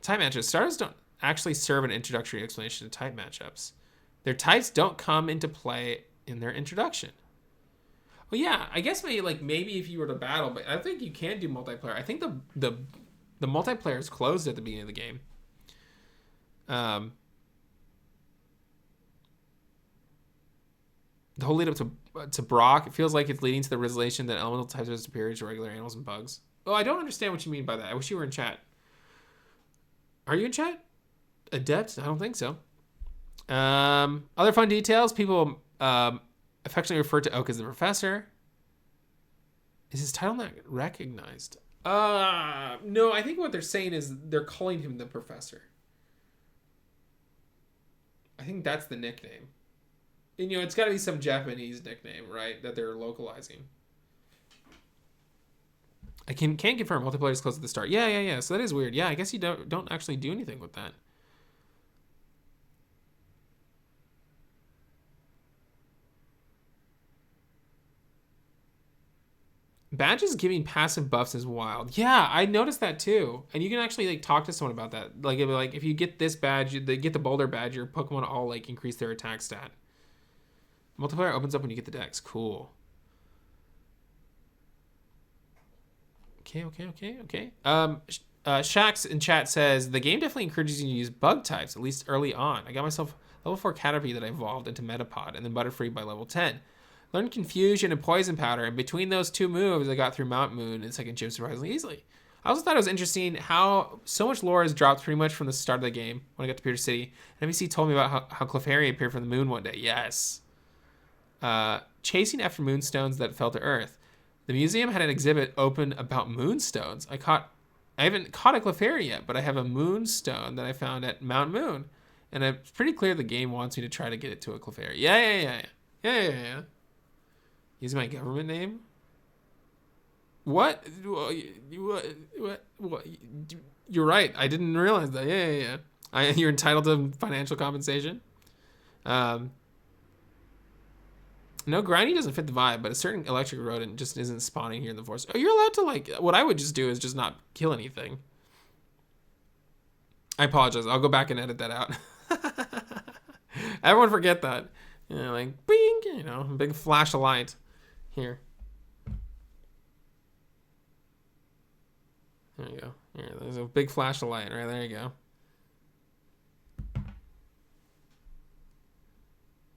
matchups. Starters don't actually serve an introductory explanation to type matchups. Their types don't come into play in their introduction. Well, yeah, I guess maybe if you were to battle, but I think you can do multiplayer. I think the multiplayer is closed at the beginning of the game. The whole lead up to Brock, it feels like it's leading to the realization that elemental types are superior to regular animals and bugs. Oh, I don't understand what you mean by that. I wish you were in chat. Are you in chat? Adept? I don't think so. Other fun details. People affectionately refer to Oak as the professor. Is his title not recognized? No, I think what they're saying is they're calling him the professor. I think that's the nickname. And, it's got to be some Japanese nickname, right, that they're localizing. I can't confirm multiplayer is close at the start. Yeah. So that is weird. Yeah, I guess you don't actually do anything with that. Badges giving passive buffs is wild. Yeah, I noticed that too. And you can actually like talk to someone about that. Like if you get this badge, they get the boulder badge, your Pokemon all like increase their attack stat. Multiplayer opens up when you get the dex. Cool. Okay. Shax in chat says the game definitely encourages you to use bug types, at least early on. I got myself level 4 Caterpie that I evolved into Metapod, and then Butterfree by level 10. Learned Confusion and Poison Powder, and between those two moves, I got through Mount Moon and Second Gym surprisingly easily. I also thought it was interesting how so much lore has dropped pretty much from the start of the game when I got to Pewter City. And MVC told me about how Clefairy appeared from the moon one day. Yes. Chasing after moonstones that fell to Earth. The museum had an exhibit open about moonstones. I haven't caught a Clefairy yet, but I have a moonstone that I found at Mount Moon. And it's pretty clear the game wants me to try to get it to a Clefairy. Yeah. Use my government name? What? What? You're right. I didn't realize that. Yeah. You're entitled to financial compensation. No, Grindy doesn't fit the vibe, but a certain electric rodent just isn't spawning here in the forest. Oh, you're allowed to, like, what I would just do is just not kill anything. I apologize. I'll go back and edit that out. Everyone forget that. You know, like, bing, you know, big flash of light here. There you go. Here, there's a big flash of light right there. You go.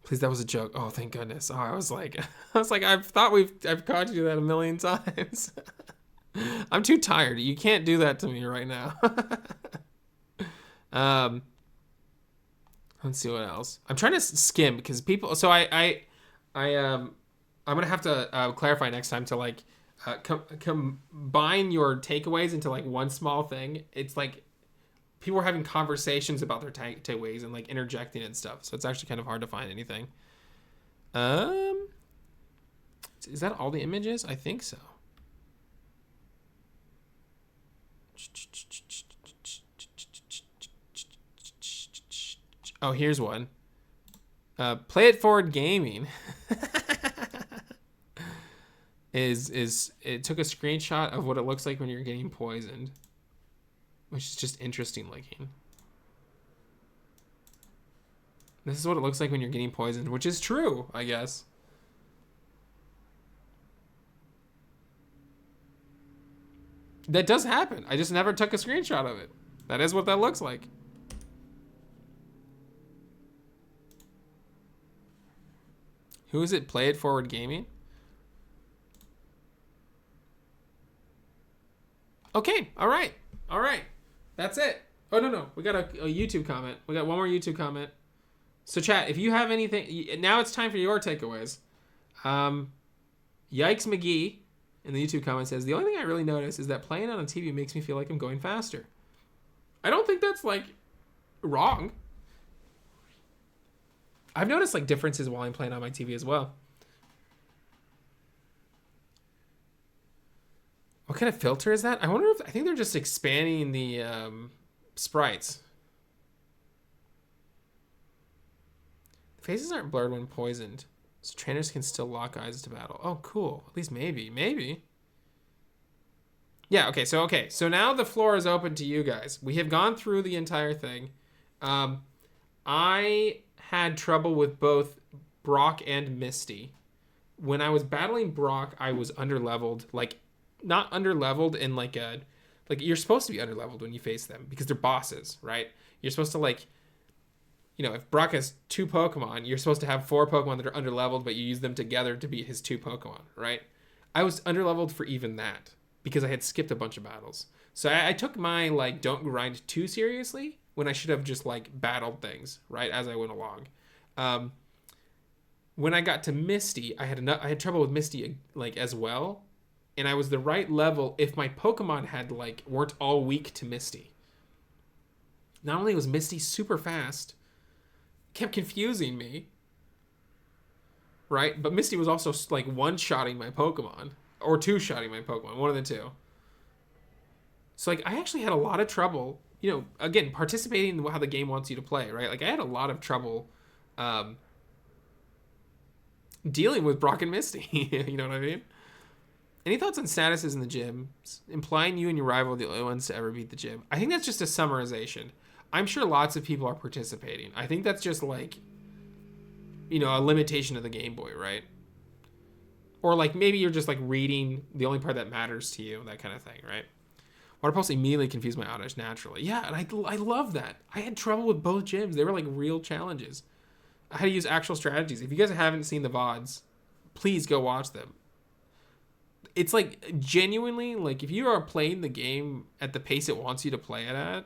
Please, that was a joke. Oh, thank goodness. Oh, I was like, I've caught you that a million times. I'm too tired. You can't do that to me right now. Let's see what else. I'm trying to skim because people. So I'm gonna have to clarify next time to like combine your takeaways into like one small thing. It's like people are having conversations about their takeaways and like interjecting and stuff. So it's actually kind of hard to find anything. Is that all the images? I think so. Oh, here's one. Play It Forward Gaming it took a screenshot of what it looks like when you're getting poisoned, which is just interesting looking. This is what it looks like when you're getting poisoned, which is true, I guess. That does happen. I just never took a screenshot of it. That is what that looks like. Who is it? Play It Forward Gaming? Okay, all right. That's it. Oh, no. We got a YouTube comment. We got one more YouTube comment. So, chat, if you have anything... Now it's time for your takeaways. Yikes McGee in the YouTube comment says, the only thing I really notice is that playing on a TV makes me feel like I'm going faster. I don't think that's, like, wrong. I've noticed like differences while I'm playing on my TV as well. What kind of filter is that? I think they're just expanding the sprites. The faces aren't blurred when poisoned, so trainers can still lock eyes to battle. Oh, cool. At least maybe. Yeah, okay, so now the floor is open to you guys. We have gone through the entire thing. I had trouble with both Brock and Misty. When I was battling Brock, I was underleveled. Like, not underleveled in like a... Like, you're supposed to be underleveled when you face them because they're bosses, right? You're supposed to, like... You know, if Brock has 2 Pokemon, you're supposed to have 4 Pokemon that are underleveled, but you use them together to beat his 2 Pokemon, right? I was underleveled for even that because I had skipped a bunch of battles. So I took my, like, don't grind too seriously when I should have just, like, battled things, right, as I went along. When I got to Misty, I had trouble with Misty, like, as well. And I was the right level if my Pokemon weren't all weak to Misty. Not only was Misty super fast, kept confusing me, right? But Misty was also, like, one-shotting my Pokemon. Or two-shotting my Pokemon, one of the two. So, like, I actually had a lot of trouble, you know, again, participating in how the game wants you to play, right? Like, I had a lot of trouble dealing with Brock and Misty. You know what I mean? Any thoughts on statuses in the gym? Implying you and your rival are the only ones to ever beat the gym. I think that's just a summarization. I'm sure lots of people are participating. I think that's just like, a limitation of the Game Boy, right? Or like maybe you're just like reading the only part that matters to you, that kind of thing, right? Water pulse immediately confused my oddish naturally. Yeah, and I love that. I had trouble with both gyms. They were like real challenges. I had to use actual strategies. If you guys haven't seen the VODs, please go watch them. It's like genuinely, like if you are playing the game at the pace it wants you to play it at,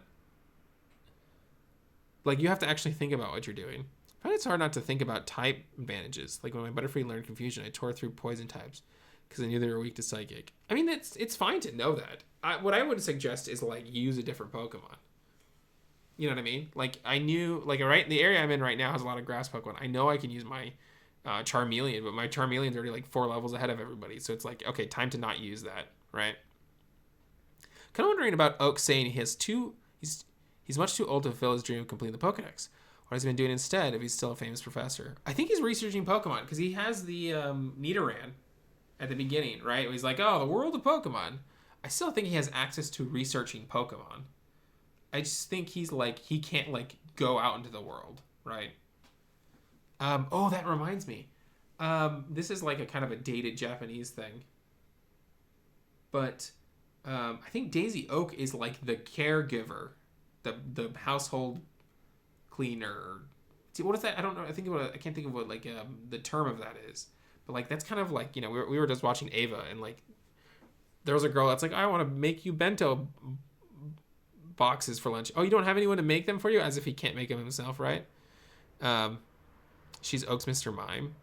like you have to actually think about what you're doing. I find it's hard not to think about type advantages. Like when my Butterfree learned Confusion, I tore through poison types because I knew they were weak to Psychic. I mean, it's fine to know that. What I would suggest is like use a different Pokemon. You know what I mean? Like I knew, like right, the area I'm in right now has a lot of grass Pokemon. I know I can use my Charmeleon, but my Charmeleon's already like 4 levels ahead of everybody. So it's like, okay, time to not use that, right? Kind of wondering about Oak saying he's much too old to fulfill his dream of completing the Pokedex. What has he been doing instead if he's still a famous professor? I think he's researching Pokemon because he has the Nidoran at the beginning, right? He's like, oh, the world of Pokemon. I still think he has access to researching Pokemon. I just think he's like, he can't like go out into the world, right? Oh, that reminds me. This is like a kind of a dated Japanese thing. But I think Daisy Oak is like the caregiver, the household cleaner. See, what is that? I don't know. I can't think of what like the term of that is. But like that's kind of like, we were just watching Ava and like there was a girl that's like, I want to make you bento boxes for lunch. Oh, you don't have anyone to make them for you? As if he can't make them himself, right? She's Oak's Mr. Mime.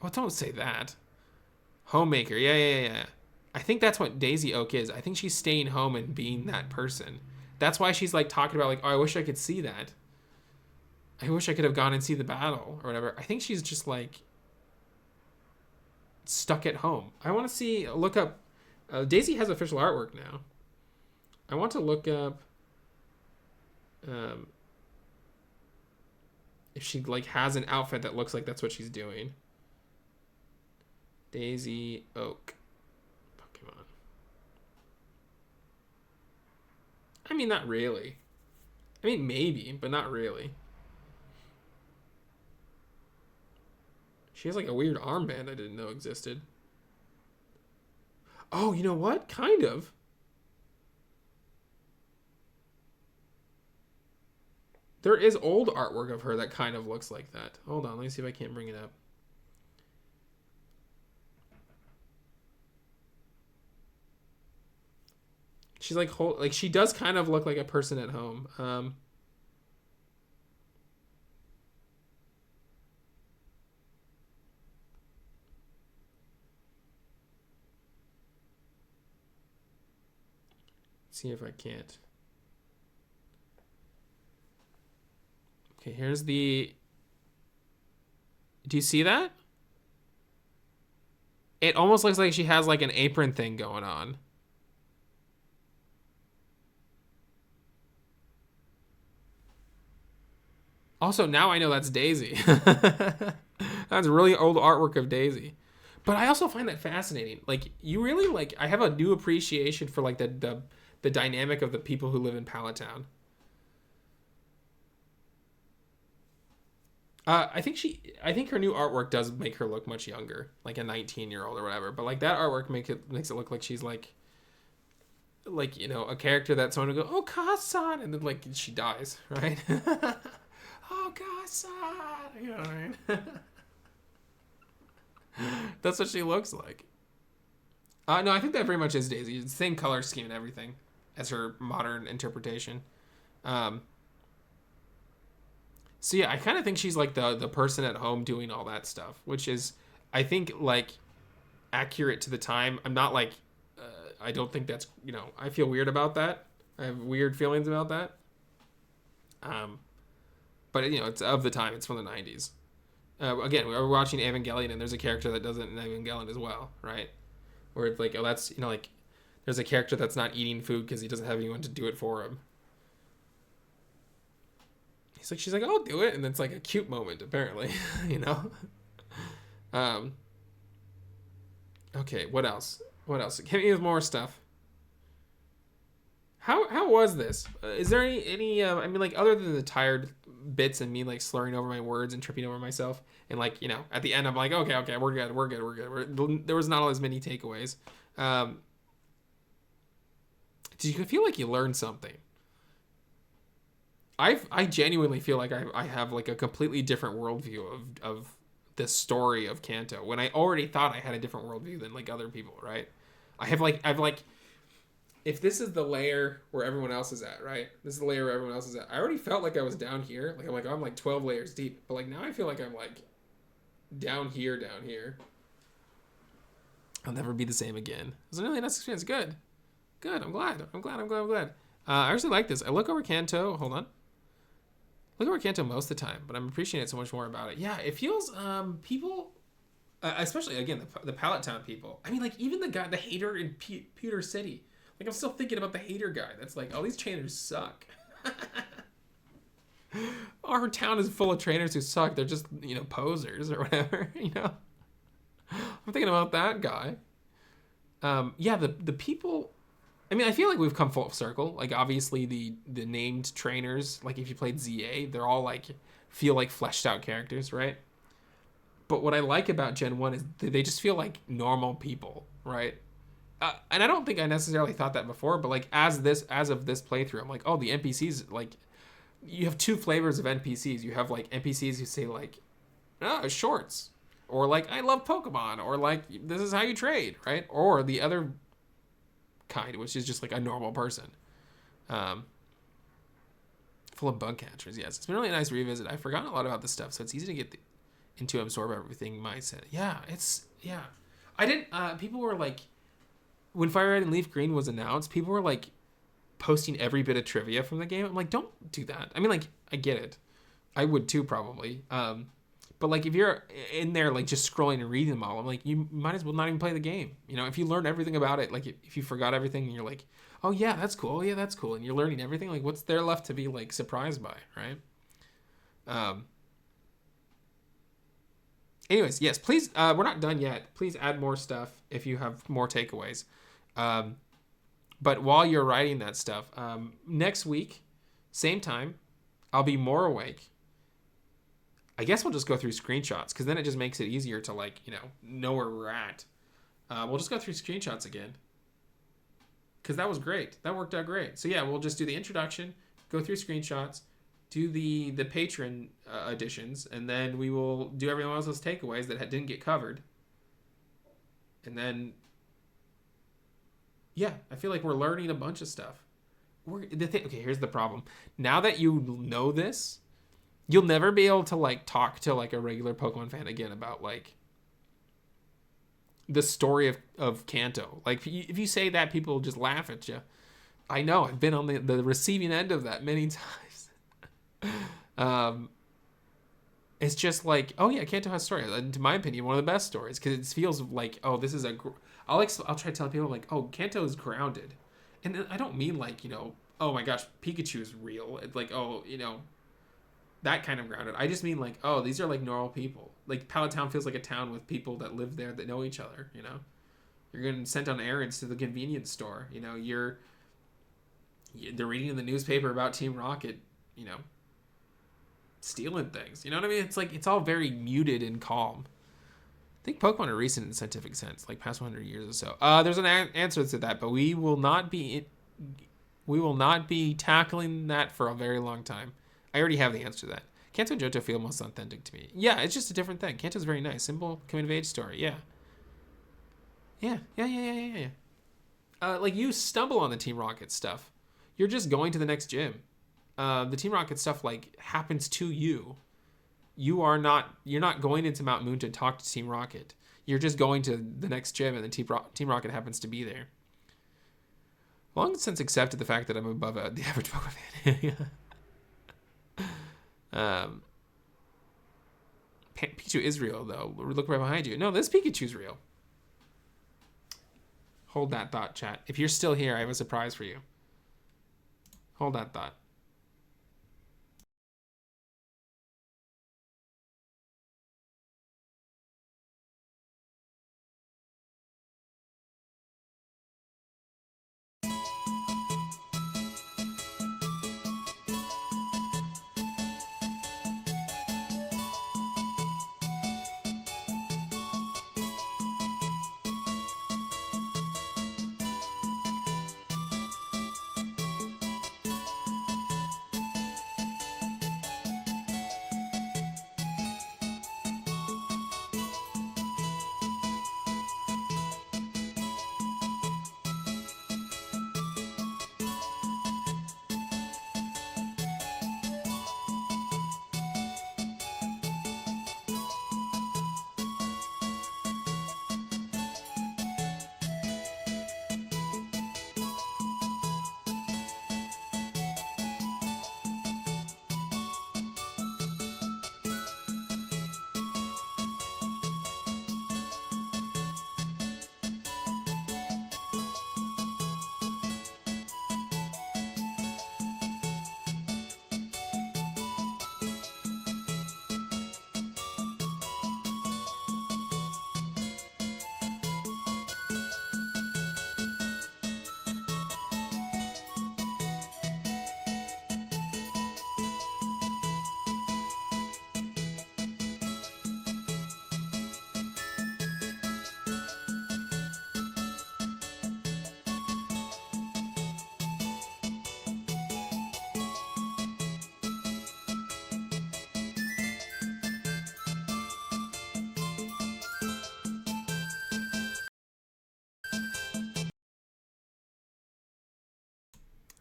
Oh, don't say that. Homemaker. Yeah. I think that's what Daisy Oak is. I think she's staying home and being that person. That's why she's like talking about like, oh, I wish I could see that. I wish I could have gone and see the battle or whatever. I think she's just like stuck at home. I want to look up. Daisy has official artwork now. I want to look up if she like has an outfit that looks like that's what she's doing. Daisy Oak Pokemon. I mean, not really. I mean, maybe, but not really. She has like a weird armband I didn't know existed. Oh, you know what? Kind of. There is old artwork of her that kind of looks like that. Hold on, let me see if I can't bring it up. She's like she does kind of look like a person at home. See if I can't. Okay, here's the... Do you see that? It almost looks like she has like an apron thing going on. Also, now I know that's Daisy. That's really old artwork of Daisy. But I also find that fascinating. Like, you really like... I have a new appreciation for like the dynamic of the people who live in Palatown. I think her new artwork does make her look much younger, like a 19-year-old or whatever. But like that artwork makes it look like she's like a character that someone would go, oh, Ka-san, and then like she dies, right? Oh, Ka-san, you know what I mean? That's what she looks like. No, I think that very much is Daisy. It's the same color scheme and everything as her modern interpretation. So yeah, I kind of think she's like the person at home doing all that stuff, which is, I think, like accurate to the time. I'm not like, I don't think that's, I feel weird about that. I have weird feelings about that. But it's of the time. It's from the 90s. Again, we were watching Evangelion, and there's a character that does it in Evangelion as well, right? Where it's like, oh, that's, like there's a character that's not eating food because he doesn't have anyone to do it for him. She's like, I'll do it. And it's like a cute moment, apparently, Okay, what else? What else? Hit me with more stuff. How was this? Is there any I mean, like, other than the tired bits and me like slurring over my words and tripping over myself, and like, you know, at the end I'm like, okay, we're good, there was not all as many takeaways. Um, did you feel like you learned something? I genuinely feel like I have like a completely different worldview of the story of Kanto when I already thought I had a different worldview than like other people, right? I've like if this is the layer where everyone else is at, right? This is the layer where everyone else is at. I already felt like I was down here. Like I'm like 12 layers deep. But like now I feel like I'm like down here, down here. I'll never be the same again. It was a really nice experience. Good. Good. I'm glad. I actually like this. I look over Kanto. Hold on. Look over Kanto most of the time, but I'm appreciating it so much more about it. Yeah, it feels people, especially again the Pallet Town people. I mean, like even the hater in Pewter City. Like I'm still thinking about the hater guy. That's like, oh, these trainers suck. Our town is full of trainers who suck. They're just, you know, posers or whatever. You know, I'm thinking about that guy. Yeah, the people. I mean, I feel like we've come full circle. Like obviously the named trainers, like if you played ZA, they're all like feel like fleshed out characters, right? But what I like about Gen 1 is they just feel like normal people, right? And I don't think I necessarily thought that before, but like as of this playthrough, I'm like, oh, the NPCs, like you have two flavors of NPCs. You have like NPCs who say like, oh, shorts, or like I love Pokemon, or like this is how you trade, right? Or the other kind, which is just like a normal person, um, full of bug catchers. Yes, it's been really nice revisit. I've forgotten a lot about this stuff, so it's easy to get into absorb everything mindset. Yeah, it's yeah. I didn't. People were like, when FireRed and LeafGreen was announced, people were like posting every bit of trivia from the game. I'm like, don't do that. I mean, like, I get it. I would too, probably. But like, if you're in there, like, just scrolling and reading them all, I'm like, you might as well not even play the game. You know, if you learn everything about it, like, if you forgot everything and you're like, oh yeah, that's cool. Oh, yeah, that's cool. And you're learning everything. Like, what's there left to be like surprised by, right? Um. Anyways, yes, please. We're not done yet. Please add more stuff if you have more takeaways. Um, But while you're writing that stuff, next week, same time, I'll be more awake. I guess we'll just go through screenshots because then it just makes it easier to like, you know where we're at. We'll just go through screenshots again because that was great. That worked out great. So yeah, we'll just do the introduction, go through screenshots, do the patron additions, and then we will do everyone else's takeaways that didn't get covered. And then yeah, I feel like we're learning a bunch of stuff. Okay, here's the problem. Now that you know this, you'll never be able to like talk to like a regular Pokemon fan again about like the story of Kanto. Like if you say that, people will just laugh at you. I know. I've been on the receiving end of that many times. um, it's just like, oh yeah, Kanto has story. In my opinion, one of the best stories because it feels like, oh, this is a. I'll try to tell people like, oh, Kanto is grounded, and I don't mean like, you know, oh my gosh, Pikachu is real. It's like, oh, you know, that kind of grounded. I just mean like, oh, these are like normal people. Like Pallet Town feels like a town with people that live there that know each other. You know, you're getting sent on errands to the convenience store. You know, they're reading in the newspaper about Team Rocket. You know, stealing things. You know what I mean? It's like it's all very muted and calm. I think Pokemon are recent in scientific sense, like past 100 years or so. There's an answer to that, but we will not be tackling that for a very long time. I already have the answer to that. Kanto and Johto feel most authentic to me. Yeah, it's just a different thing. Kanto's very nice, simple, coming of age story. Yeah, yeah. Like you stumble on the Team Rocket stuff. You're just going to the next gym. The Team Rocket stuff like happens to you. You're not going into Mount Moon to talk to Team Rocket. You're just going to the next gym, and then Team Rocket happens to be there. Long since accepted the fact that I'm above the average Pokemon fan. Pikachu is real, though. Look right behind you. No, this Pikachu's real. Hold that thought, chat. If you're still here, I have a surprise for you. Hold that thought.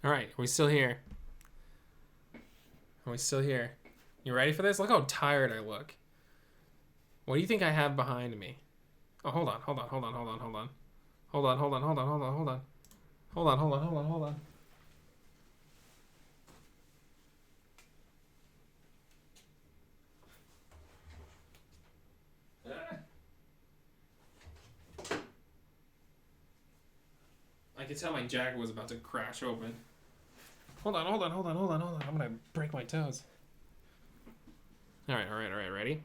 All right, are we still here? Are we still here? You ready for this? Look how tired I look. What do you think I have behind me? Oh, hold on. Hold on. Hold on. Hold on. Hold on. Hold on. Hold on. Hold on. Hold on. Hold on. Hold on. Hold on. Hold on. Hold on. I could tell my jacket was about to crash open. Hold on, hold on, hold on, hold on, hold on. I'm gonna break my toes. Alright, alright, alright, ready?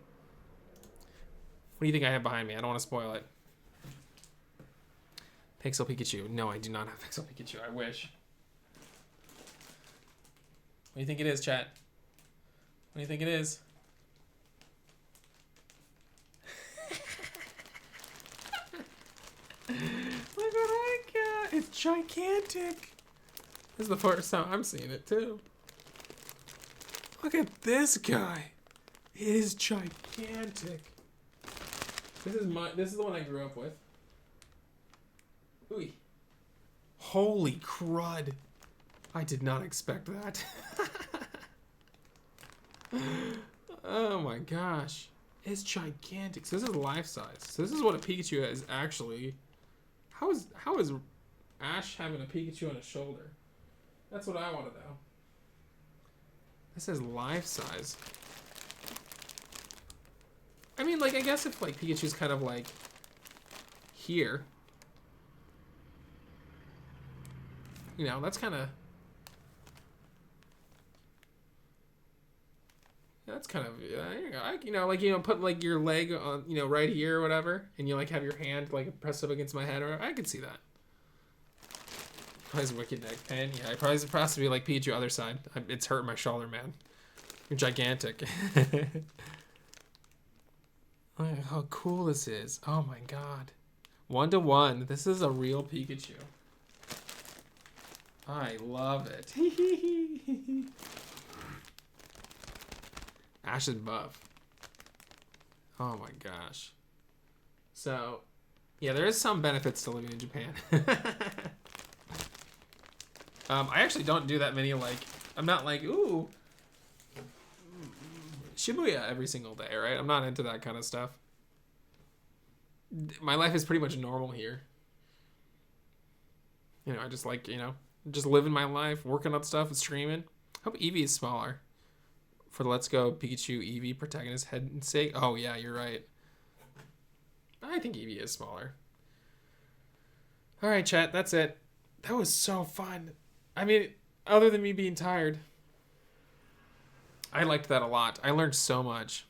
What do you think I have behind me? I don't want to spoil it. Pixel Pikachu. No, I do not have Pixel Pikachu. I wish. What do you think it is, chat? What do you think it is? Look what I got! It's gigantic! This is the first time I'm seeing it, too. Look at this guy. It is gigantic. This is the one I grew up with. Ooh. Holy crud. I did not expect that. Oh my gosh. It's gigantic. So this is life size. So this is what a Pikachu is actually. How is Ash having a Pikachu on his shoulder? That's what I want to know. This is life size. I mean, like, I guess if, like, Pikachu's kind of, like, here. You know, that's kind of... That's kind of, put, like, your leg on, right here or whatever. And you, like, have your hand, like, pressed up against my head. Or I could see that. Probably wicked neck pain. Yeah, it probably has to be, like, Pikachu other side. It's hurting my shoulder, man. You're gigantic. Look at how cool this is. Oh my god. 1-to-1. This is a real Pikachu. I love it. Ash is buff. Oh my gosh. So, yeah, there is some benefits to living in Japan. I actually don't do that many, like, I'm not like, ooh, Shibuya every single day, right? I'm not into that kind of stuff. My life is pretty much normal here. I just like, just living my life, working on stuff and streaming. Hope Eevee is smaller. For the Let's Go Pikachu Eevee protagonist head sake. Oh, yeah, you're right. I think Eevee is smaller. All right, chat, that's it. That was so fun. I mean, other than me being tired, I liked that a lot. I learned so much.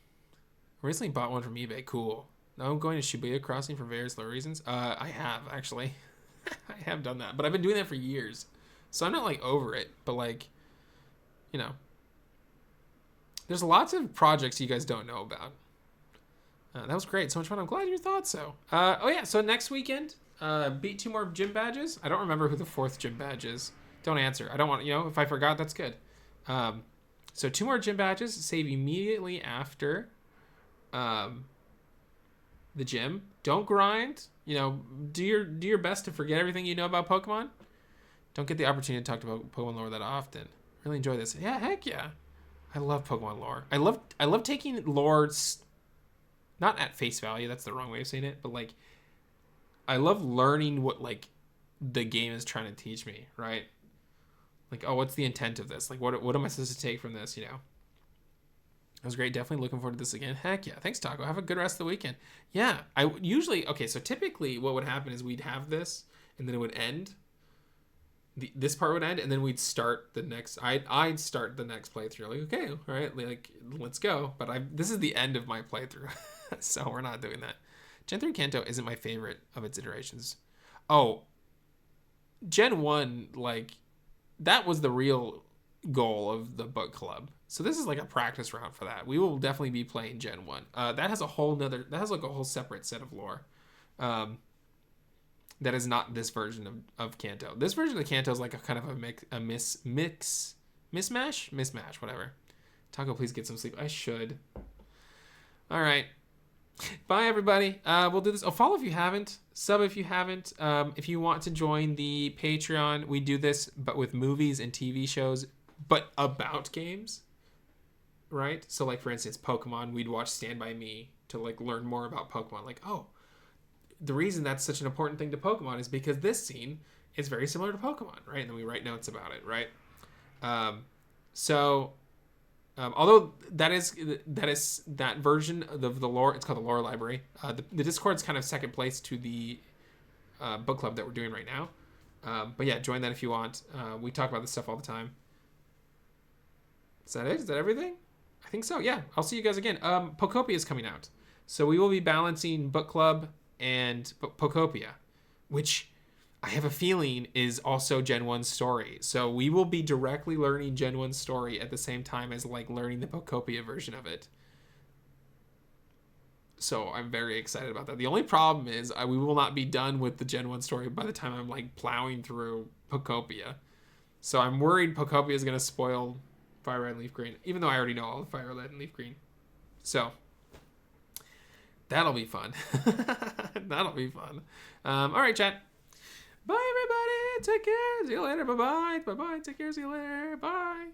I recently bought one from eBay. Cool. Now I'm going to Shibuya Crossing for various low reasons. I have, actually. I have done that. But I've been doing that for years. So I'm not, like, over it. But, like, there's lots of projects you guys don't know about. That was great. So much fun. I'm glad you thought so. Oh, yeah. So next weekend, beat 2 more gym badges. I don't remember who the 4th gym badge is. Don't answer. I don't want, if I forgot, that's good. So 2 more gym badges. Save immediately after the gym. Don't grind. Do your best to forget everything you know about Pokemon. Don't get the opportunity to talk about Pokemon lore that often. Really enjoy this. Yeah, heck yeah. I love Pokemon lore. I love taking lore, not at face value. That's the wrong way of saying it. But, like, I love learning what, like, the game is trying to teach me, right? Like, oh, what's the intent of this? Like, what am I supposed to take from this, It was great. Definitely looking forward to this again. Heck yeah. Thanks, Taco. Have a good rest of the weekend. Yeah, so typically what would happen is we'd have this, and then it would end. This part would end, and then we'd start the next. I'd start the next playthrough. Like, okay, all right, like, let's go. But this is the end of my playthrough, so we're not doing that. Gen 3 Kanto isn't my favorite of its iterations. Oh, Gen 1, like, that was the real goal of the book club. So this is like a practice round for that. We will definitely be playing Gen 1. That has a whole separate set of lore. That is not this version of Kanto. This version of Kanto is like a kind of a mismatch, whatever. Taco, please get some sleep. I should. All right. Bye, everybody. We'll do this. Oh, follow if you haven't. Sub if you haven't. If you want to join the Patreon, we do this, but with movies and TV shows, but about games, right? So, like, for instance, Pokemon, we'd watch Stand By Me to, like, learn more about Pokemon. Like, oh, the reason that's such an important thing to Pokemon is because this scene is very similar to Pokemon, right? And then we write notes about it, right? So although that version of the lore, it's called the lore library. The Discord's kind of second place to the book club that we're doing right now. But yeah, join that if you want. We talk about this stuff all the time. Is that it? Is that everything? I think so. Yeah, I'll see you guys again. Pokopia is coming out, so we will be balancing book club and Pokopia, which I have a feeling is also Gen 1's story. So we will be directly learning Gen 1's story at the same time as like learning the Pokopia version of it. So I'm very excited about that. The only problem is we will not be done with the Gen 1 story by the time I'm like plowing through Pokopia. So I'm worried Pokopia is going to spoil FireRed and LeafGreen, even though I already know all of FireRed and LeafGreen. So that'll be fun. That'll be fun. All right, chat. Bye, everybody. Take care. See you later. Bye-bye. Bye-bye. Take care. See you later. Bye.